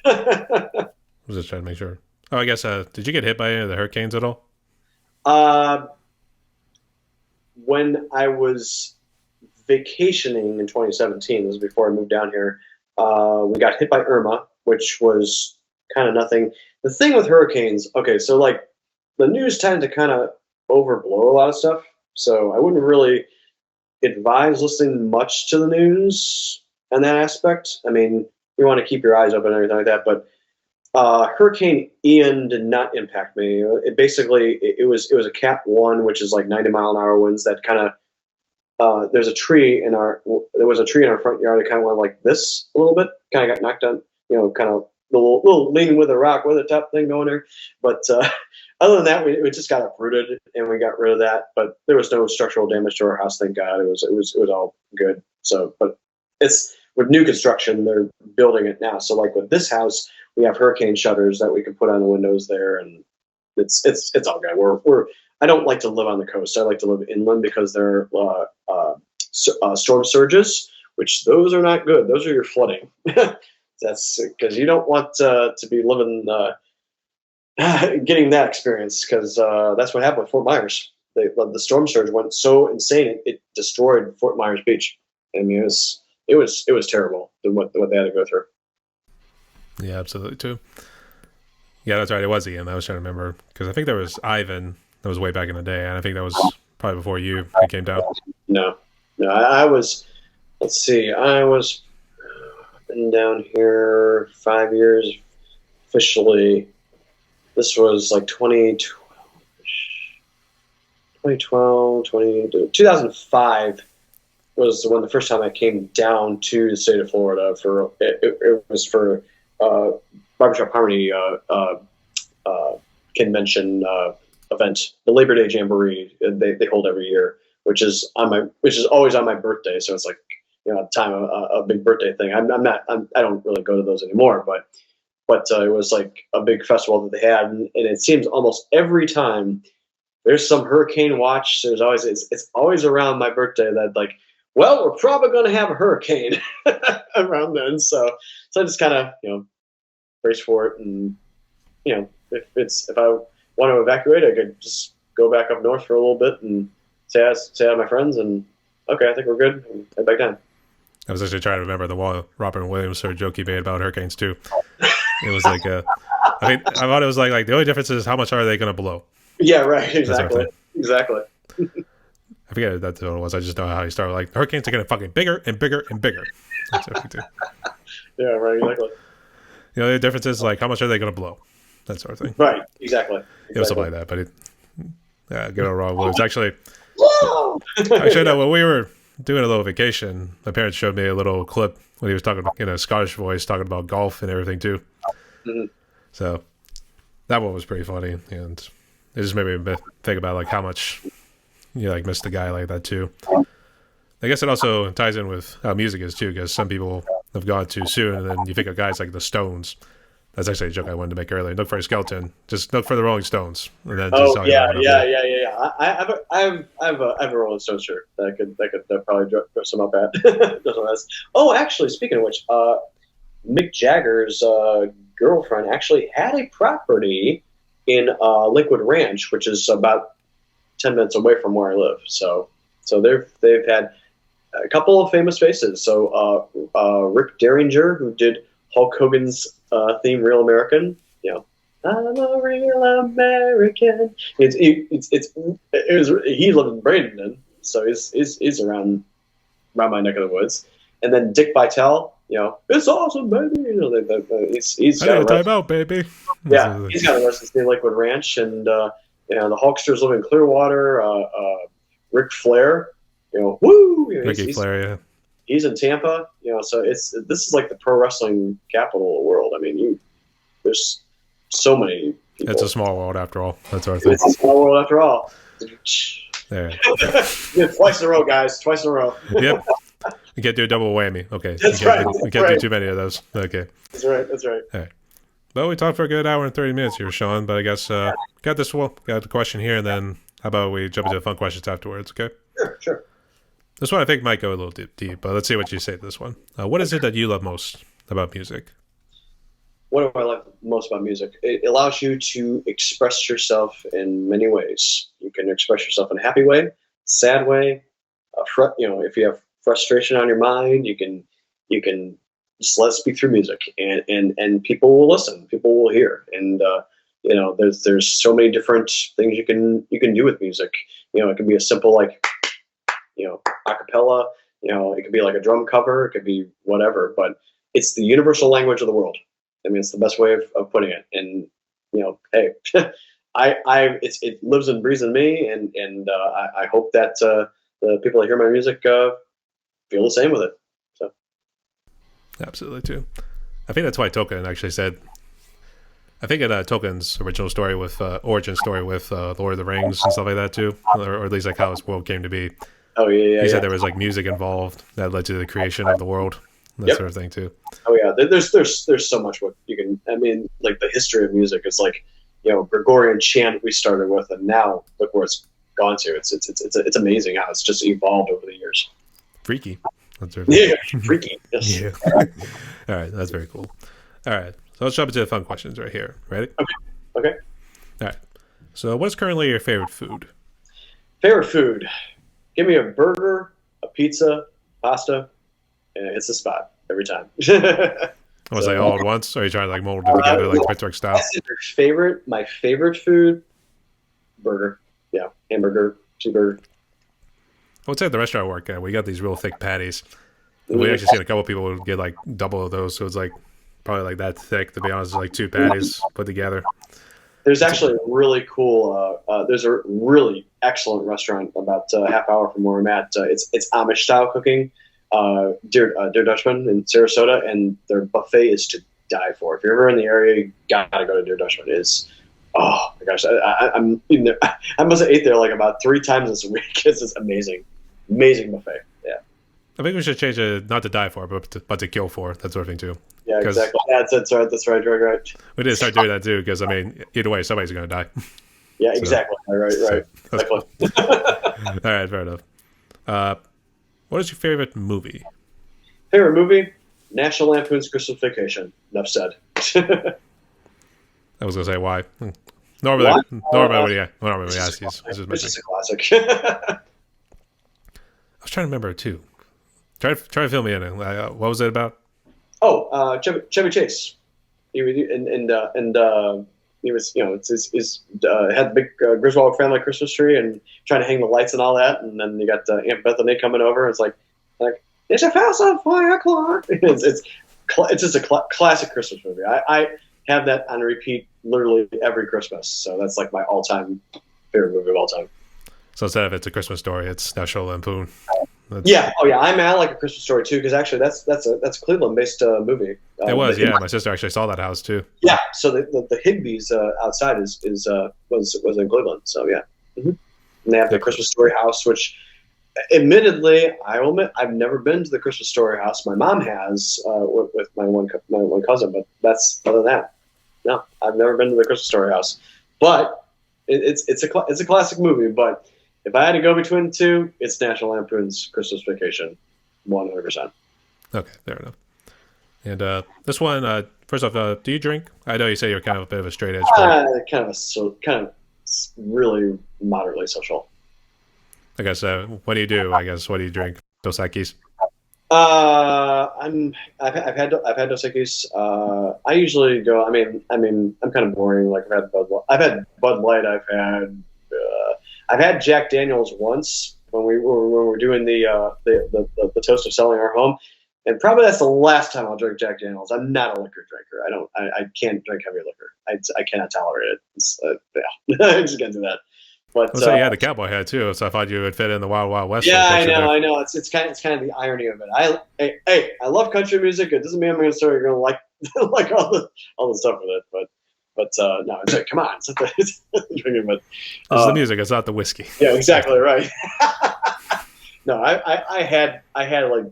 I was just trying to make sure. Oh, I guess, did you get hit by any of the hurricanes at all? When I was vacationing in 2017, this was before I moved down here, we got hit by Irma, which was kind of nothing. The thing with hurricanes, okay, so like the news tends to kind of overblow a lot of stuff. So I wouldn't really advise listening much to the news in that aspect. I mean, you want to keep your eyes open and everything like that, but Hurricane Ian did not impact me. It was a Cat 1, which is like 90-mile-an-hour winds that kind of there's a tree in our there was a tree in our front yard that kind of went like this a little bit, kind of got knocked down, kind of the little leaning with a rock with a top thing going there. But other than that, we just got uprooted and we got rid of that. But there was no structural damage to our house, thank God. It was all good. So, but it's with new construction, they're building it now. So like with this house, we have hurricane shutters that we can put on the windows there, and it's all good. We're I don't like to live on the coast. I like to live inland because there are storm surges, which those are not good. Those are your flooding. That's because you don't want to be living getting that experience, because that's what happened with Fort Myers. The storm surge went so insane it destroyed Fort Myers Beach. I mean, it was terrible what they had to go through. Yeah, absolutely too. Yeah, that's right. It was Ian. I was trying to remember because I think there was Ivan. That was way back in the day, and I think that was probably before you came down. No, no, I was. Let's see, I was been down here 5 years officially. This was like 2005 was when the first time I came down to the state of Florida for it was for Barbershop Harmony convention event, the Labor Day Jamboree. They hold every year, which is always on my birthday. So it's like time a big birthday thing. I don't really go to those anymore, but it was like a big festival that they had, and it seems almost every time there's some hurricane watch. There's always it's always around my birthday that like, well, we're probably going to have a hurricane around then. So I just kind of brace for it, and if I want to evacuate, I could just go back up north for a little bit and say hi to my friends, and okay, I think we're good, and head back down. I was actually trying to remember the one Robin Williams sort of joke he made about hurricanes too. It was like, I thought it was like the only difference is how much are they going to blow? Yeah, right. Exactly. Exactly. I forget that's what it was. I just know how he started. Like hurricanes are getting fucking bigger and bigger and bigger. That's what we do. Yeah, right. Exactly. The difference is like how much are they going to blow? That sort of thing. Right. Exactly. It was something like that, but get it wrong. Well, it was actually. Actually, no. When we were doing a little vacation, my parents showed me a little clip when he was talking in a Scottish voice, talking about golf and everything too. Mm-hmm. So that one was pretty funny, and it just made me think about like how much you like missed a guy like that too. I guess it also ties in with how music is too, because some people have gone too soon, and then you think of guys like the Stones. That's actually a joke I wanted to make earlier. Look for a skeleton. Just look for the Rolling Stones, and then just yeah. I have a Rolling Stones shirt that I could probably dress some up at. Oh, actually, speaking of which, Mick Jagger's girlfriend actually had a property in Lakewood Ranch, which is about 10 minutes away from where I live. So they've had a couple of famous faces. So Rick Derringer, who did Hulk Hogan's theme, "Real American," I'm a real American. He lived in Bradenton, so he's around my neck of the woods. And then Dick Vitale, it's awesome, baby. He's got a time out, baby. Yeah, he's got a residence in Lakewood Ranch, and the Hulksters live in Clearwater. Ric Flair, Ricky Flair, yeah. He's in Tampa, so this is like the pro wrestling capital of the world. I mean, there's so many people. It's a small world after all. That's our thing. It's a small world after all. There. Yeah, twice in a row, guys. Twice in a row. Yep. You can't do a double whammy. Okay. That's right. We can't do too many of those. Okay. That's right. All right. Well, we talked for a good hour and 30 minutes here, Shawn, but I guess got the question here, and then how about we jump into the fun questions afterwards, okay? Sure. This one I think might go a little deep, but let's see what you say to this one. What is it that you love most about music? What do I like most about music? It allows you to express yourself in many ways. You can express yourself in a happy way, sad way. If you have frustration on your mind, you can just let it speak through music, and people will listen, people will hear, and there's so many different things you can do with music. It can be a simple like a cappella. It could be like a drum cover. It could be whatever, but it's the universal language of the world. I mean, it's the best way of putting it. And hey, it lives and breathes in me, and I hope that the people that hear my music feel the same with it. So Absolutely too. I think that's why Tolkien actually said. I think in Tolkien's original story with origin story with Lord of the Rings and stuff like that too, or at least like how his world came to be. oh yeah, He yeah. said there was like music involved that led to the creation of the world, that Yep. sort of thing too. Oh yeah, there's so much what you can. I mean, like the history of music is like, Gregorian chant we started with, and now look where it's gone to. It's amazing how it's just evolved over the years. Freaky. That's sort Yeah, freaky. Yes. Yeah. All right, that's very cool. All right, so let's jump into the fun questions right here. Ready? Okay. All right. So, what's currently your favorite food? Favorite food? Give me a burger, a pizza, pasta, and it's a spot every time. Was I all at once? Or are you trying to like mold it together like Pittsburgh style? My favorite food, burger. Yeah, hamburger, cheeseburger. I would say at the restaurant I work at, we got these real thick patties. And we actually seen a couple people would get like double of those, so it's like probably like that thick. To be honest, like two patties put together. There's actually a really cool. There's a really excellent restaurant about a half hour from where I'm at. It's Amish style cooking. Dear Dutchman in Sarasota, and their buffet is to die for. If you're ever in the area, you gotta go to Dear Dutchman. Oh my gosh, I'm in there. I must have ate there like about 3 times this week. It's just amazing buffet. Yeah. I think we should change it not to die for, but to kill for, that sort of thing too. Yeah, exactly. That's right. That's right. We did start doing that too, because I mean, either way, somebody's going to die. Yeah, exactly. Right. Cool. All right, fair enough. What is your favorite movie? Favorite movie? National Lampoon's Christmas Vacation. Enough said. I was going to say why. Normally when we ask you, it's just a classic. I was trying to remember it too. Try to fill me in. What was it about? Oh, Chevy Chase. He was he was had the big Griswold family Christmas tree and trying to hang the lights and all that, and then you got Aunt Bethany coming over. And it's like it's a house on fire clock. It's just a classic Christmas movie. I have that on repeat literally every Christmas. So that's like my all-time favorite movie of all time. So instead of It's a Christmas Story, it's National Lampoon. Yeah. Oh, yeah. I'm at like A Christmas Story too, because actually that's a Cleveland-based movie. It was, yeah. My sister actually saw that house too. Yeah. So the Higbees outside was in Cleveland. So yeah. Mm-hmm. And they have the Christmas Story house, which, admittedly, I will admit I've never been to the Christmas Story house. My mom has with my one cousin, but that's other than that. No, I've never been to the Christmas Story house. But it's a classic movie. But if I had to go between the two, it's National Lampoon's Christmas Vacation, 100%. Okay, fair enough. And this one, first off, do you drink? I know you say you're kind of a bit of a straight edge. Kind of really moderately social. I guess what do you do? I guess what do you drink? Dos Equis? I've had Dos Equis. I usually go. I mean, I'm kind of boring. Like I've had Bud Light. I've had Jack Daniels once when we were doing the toast of selling our home, and probably that's the last time I'll drink Jack Daniels. I'm not a liquor drinker. I can't drink heavy liquor. I cannot tolerate it. Yeah, I just can't do that. But so you had the cowboy hat too, so I thought you would fit in the Wild Wild West. Yeah, I know. It's kind of the irony of it. I love country music. It doesn't mean I'm going to start going to like like all the stuff with it. But no, it's like, come on, it's drinking. But it's the music. It's not the whiskey. Yeah, exactly right. No, I had like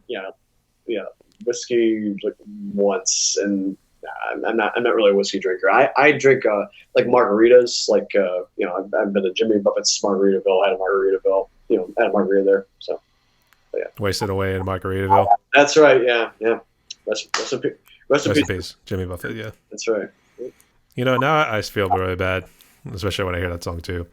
whiskey like once, and I'm not really a whiskey drinker. I drink like margaritas. Like I've been to Jimmy Buffett's Margaritaville. I had a Margaritaville. I had a margarita there. So yeah, wasted away in Margaritaville. That's right. Yeah. Rest in peace, Jimmy Buffett. Yeah, that's right. Now I feel really bad, especially when I hear that song too.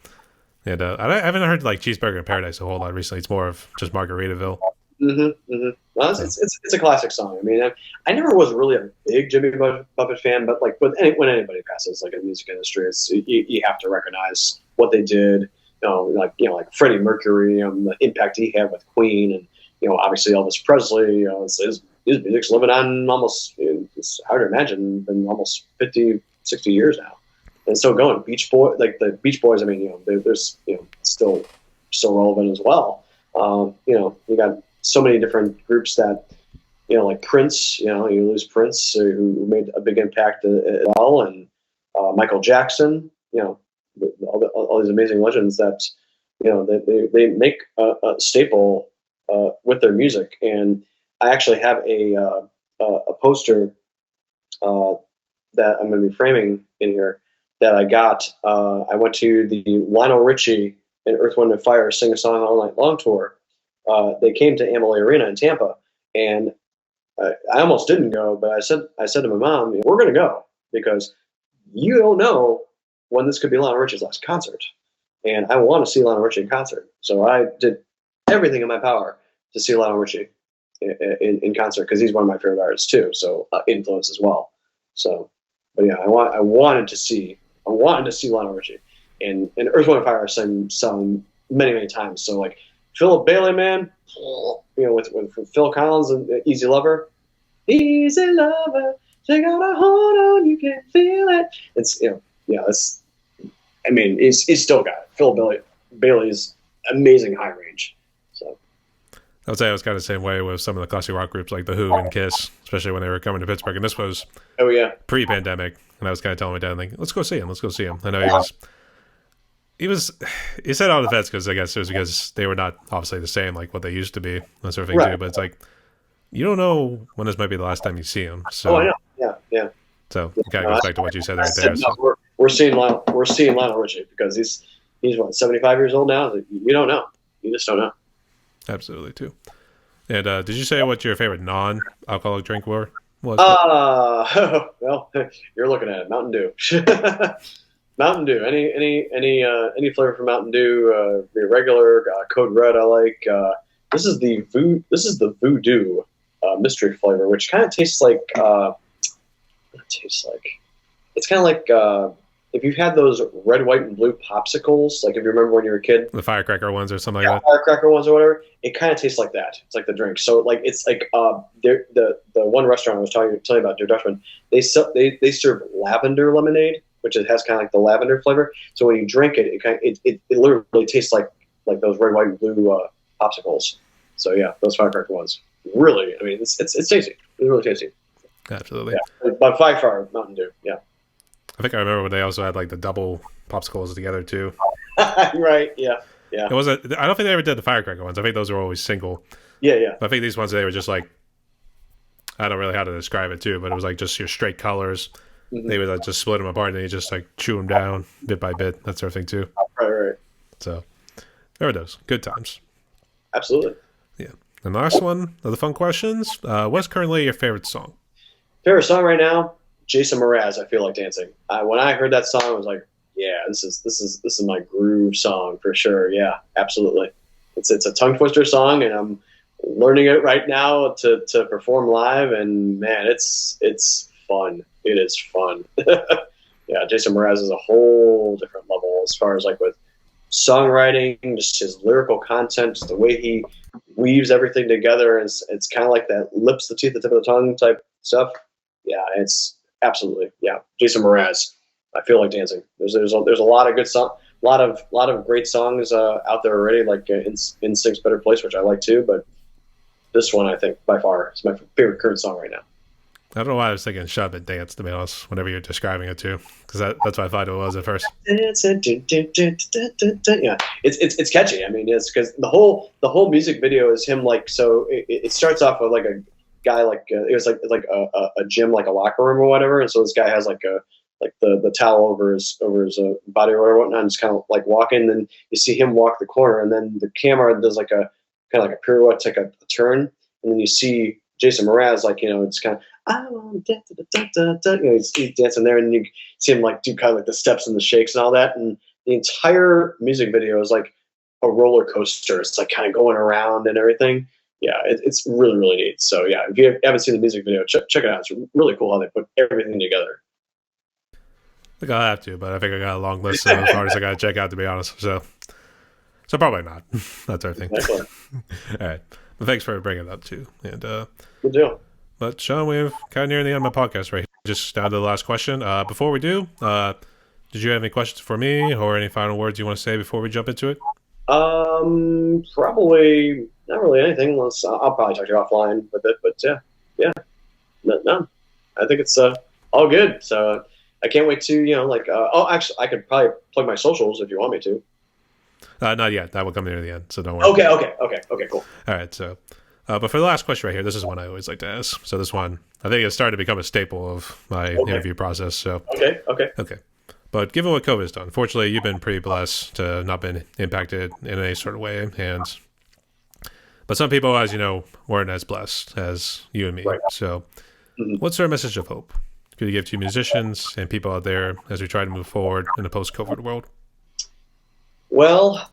And I haven't heard like Cheeseburger in Paradise a whole lot recently. It's more of just Margaritaville. Well, So it's a classic song. I mean, I never was really a big Jimmy Buffett fan, but like when anybody passes like in the music industry, you have to recognize what they did. Like Freddie Mercury, the impact he had with Queen, and obviously Elvis Presley. His music's living on almost, it's hard to imagine, been almost 50, 60 years now, and still going. Like the Beach Boys. I mean, there's still relevant as well. You got so many different groups that, like Prince, you lose Prince, who made a big impact as well, and Michael Jackson, all these amazing legends that, they make a staple with their music. And I actually have a poster that I'm going to be framing in here that I got. I went to the Lionel Richie and Earth, Wind, and Fire Sing a Song All Night Long tour. They came to Amalie Arena in Tampa, and I almost didn't go, but I said to my mom, "We're going to go because you don't know when this could be Lionel Richie's last concert, and I want to see Lionel Richie in concert." So I did everything in my power to see Lionel Richie in concert because he's one of my favorite artists too. So influence as well. So, but yeah, I wanted to see Lionel Richie, and Earth, Wind, and Fire sung many times. So like Philip Bailey, man, with Phil Collins and Easy Lover, Easy Lover, they got a hold on, you can feel it. It's it's. I mean, he's still got it. Phil Bailey's amazing high range. So I would say I was kind of the same way with some of the classic rock groups like The Who and Kiss, especially when they were coming to Pittsburgh. And this was pre-pandemic, and I was kind of telling my dad, like, let's go see him. I know he said on the fence because I guess it was because they were not obviously the same like what they used to be, that sort of thing too. But it's like you don't know when this might be the last time you see him. So I know. Yeah. So it kind of goes back to what you said right there. No, we're seeing Lionel Richie because he's what, 75 years old now. You don't know. You just don't know. Absolutely too. And did you say what your favorite non-alcoholic drink was? Well, you're looking at it. Mountain Dew. Mountain Dew. Any flavor from Mountain Dew. The regular Code Red I like. This is the Voodoo mystery flavor, which kind of tastes like. It's kind of like if you've had those red, white, and blue popsicles, like if you remember when you were a kid, the firecracker ones or something like that. Firecracker ones or whatever. It kind of tastes like that. It's like the drink. So like it's like the one restaurant I was telling you about, Dear Dutchman, they serve lavender lemonade, which has kind of like the lavender flavor. So when you drink it, it literally tastes like those red, white, and blue popsicles. So yeah, those firecracker ones. Really, I mean, it's tasty. It's really tasty. Absolutely. Yeah, but by far, Mountain Dew. Yeah. I think I remember when they also had like the double popsicles together too. Right. Yeah. It wasn't. I don't think they ever did the firecracker ones. I think those were always single. Yeah. But I think these ones they were just like, I don't really know how to describe it too, but it was like just your straight colors. Mm-hmm. They would like, just split them apart and then you just like chew them down bit by bit, that sort of thing too. Right. So there were those good times. Absolutely. Yeah. And the last one of the fun questions: what's currently your favorite song? Favorite song right now, Jason Mraz, I Feel Like Dancing. When I heard that song, I was like, yeah, this is my groove song for sure. Yeah, absolutely. It's a tongue twister song, and I'm learning it right now to perform live, and man, it's fun. It is fun. Yeah, Jason Mraz is a whole different level as far as like with songwriting, just his lyrical content, just the way he weaves everything together. It's kind of like that lips, the teeth, the tip of the tongue type stuff. Yeah, it's absolutely, yeah. Jason Mraz, I Feel Like Dancing. There's a lot of good song, a lot of great songs out there already, like In Sync's Better Place, which I like too. But this one, I think, by far, is my favorite current song right now. I don't know why I was thinking "Shove It Dance" to be honest. Whenever you're describing it too, because that's what I thought it was at first. Yeah, it's catchy. I mean, it's because the whole music video is him like so. It starts off with like a guy it was like a gym, like a locker room or whatever, and so this guy has like the towel over his body or whatnot, and just kind of like walking. And you see him walk the corner, and then the camera does like a kind of like a pirouette, take a turn, and then you see Jason Mraz it's kind of I want to dance, he's dancing there, and you see him like do kind of like the steps and the shakes and all that, and the entire music video is like a roller coaster. It's like kind of going around and everything. yeah, it's really really neat. So yeah, if you haven't seen the music video, check it out. It's really cool how they put everything together. I think I'll have to, but I think I got a long list of artists I got to check out, to be honest. So probably not. That's our thing. Excellent. All right. Well, thanks for bringing it up too. And Good deal. but Shawn, we've kind of nearing the end of my podcast right here. Just down to the last question. Before we do, did you have any questions for me or any final words you want to say before we jump into it? Probably not really anything. Unless I'll probably talk to you offline with it. But yeah, yeah, no. I think it's all good. So I can't wait to oh, actually, I could probably plug my socials if you want me to. Not yet. That will come near the end, so don't worry. Okay, cool. All right. So, but for the last question right here, this is one I always like to ask. So this one, I think it started to become a staple of my interview process. So okay. But given what COVID has done, fortunately, you've been pretty blessed to not been impacted in any sort of way. But some people, as you know, weren't as blessed as you and me. Right. So, what's our message of hope could you give to musicians and people out there as we try to move forward in a post-COVID world? Well,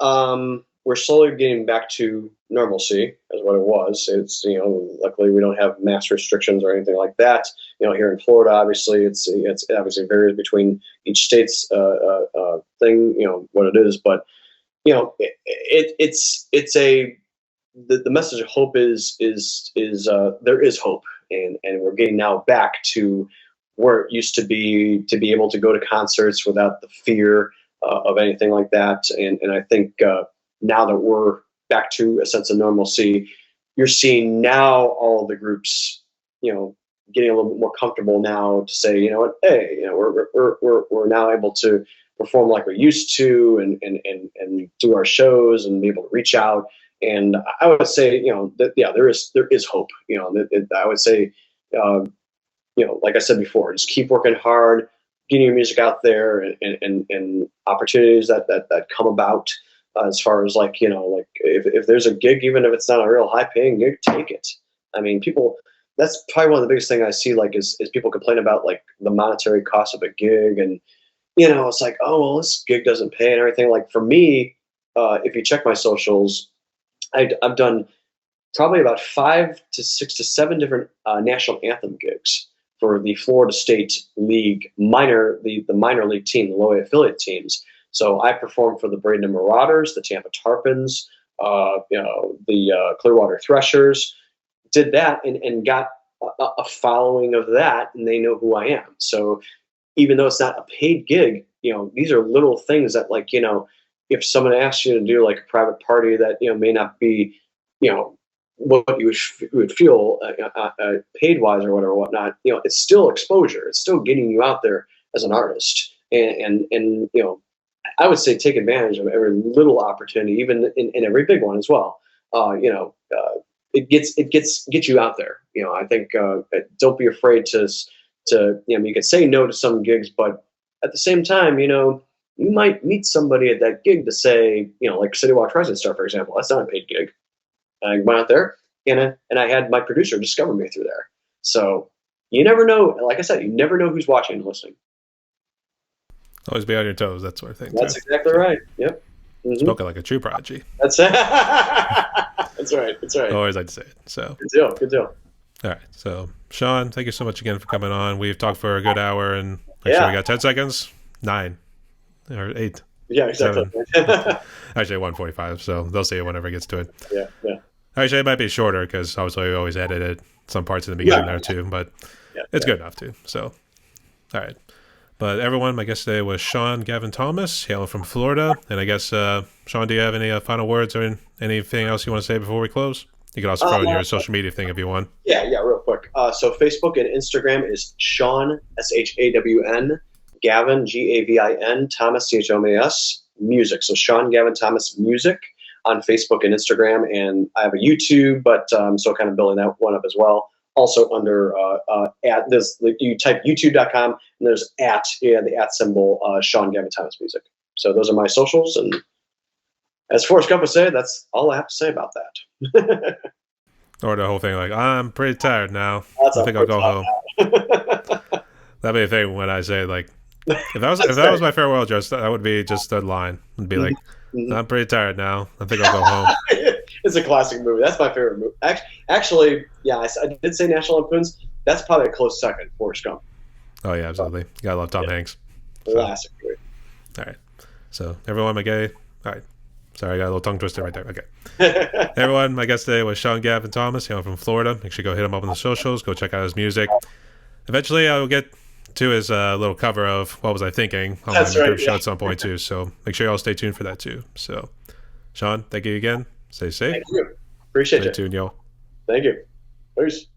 we're slowly getting back to normalcy, is what it was. It's luckily we don't have mass restrictions or anything like that. Here in Florida, obviously, it's obviously varies between each state's thing. What it is, but it's a the message of hope is there is hope, and we're getting now back to where it used to be able to go to concerts without the fear of anything like that. And I think now that we're back to a sense of normalcy, you're seeing now all the groups, getting a little bit more comfortable now to say, hey, we're now able to perform like we used to, and do our shows and be able to reach out. And I would say, there is hope. I would say, like I said before, just keep working hard, getting your music out there, and opportunities that come about, as far as if there's a gig, even if it's not a real high paying gig, take it. I mean, people, that's probably one of the biggest things I see, is people complain about the monetary cost of a gig, and it's like, oh well, this gig doesn't pay and everything. Like for me, if you check my socials, I've done probably about 5 to 6 to 7 different national anthem gigs for the Florida State League the minor league team, the low A affiliate teams. So I performed for the Braden Marauders, the Tampa Tarpons, the Clearwater Threshers. Did that and got a following of that, and they know who I am. So even though it's not a paid gig, these are little things that, if someone asks you to do a private party that may not be, what you would feel paid wise or whatnot, it's still exposure. It's still getting you out there as an artist, and I would say take advantage of every little opportunity, even in every big one as well. It gets you out there. I think don't be afraid to you could say no to some gigs, but at the same time, you might meet somebody at that gig to say, like City Walk Rising Star, for example. That's not a paid gig. I went out there and I had my producer discover me through there. So you never know. Like I said, you never know who's watching and listening. Always be on your toes, that sort of thing. That's exactly right. Yep. Mm-hmm. Spoken like a true prodigy. That's that's right. That's right. I always like to say it. So good deal. All right. So Shawn, thank you so much again for coming on. We've talked for a good hour, and actually we got 10 seconds, 9 or 8. Yeah, exactly. Actually 1:45. So they'll see it whenever it gets to it. Yeah. Actually, it might be shorter because obviously we always edited some parts in the beginning there too, but it's good enough too. So, all right. But everyone, my guest today was Shawn Gavin Thomas, hailing from Florida. And I guess, Shawn, do you have any final words or anything else you want to say before we close? You can also throw in your social media thing if you want. Yeah, real quick. So Facebook and Instagram is Shawn, SHAWN, Gavin, GAVIN, Thomas, CHOMAS, music. So Shawn Gavin Thomas Music on Facebook and Instagram. And I have a YouTube, but I'm still kind of building that one up as well. Also under at this, you type youtube.com and there's the at symbol, Shawn Gavin Thomas Music. So those are my socials, and as Forrest Gump would say, that's all I have to say about that. Or the whole thing, I'm pretty tired now. I think I'll go home. That'd be a thing when I say, if that was my farewell address, that would be just a line. It'd be I'm pretty tired now. I think I'll go home. It's a classic movie. That's my favorite movie. Actually, yeah, I did say National Lampoon's. That's probably a close second. Forrest Gump. Oh yeah, absolutely. You gotta love Tom Hanks. So, Classic movie. all right. So everyone, my gay. All right. Sorry, I got a little tongue twister right there. Okay. Everyone, my guest today was Shawn Gavin Thomas. I'm from Florida. Make sure you go hit him up on the socials. Go check out his music. Eventually, I will get to his little cover of What Was I Thinking on That's my right, group show yeah. at some point too. So make sure you all stay tuned for that too. So, Shawn, thank you again. Stay safe. Thank you. Appreciate Stay it. tuned, y'all. Thank you. Peace.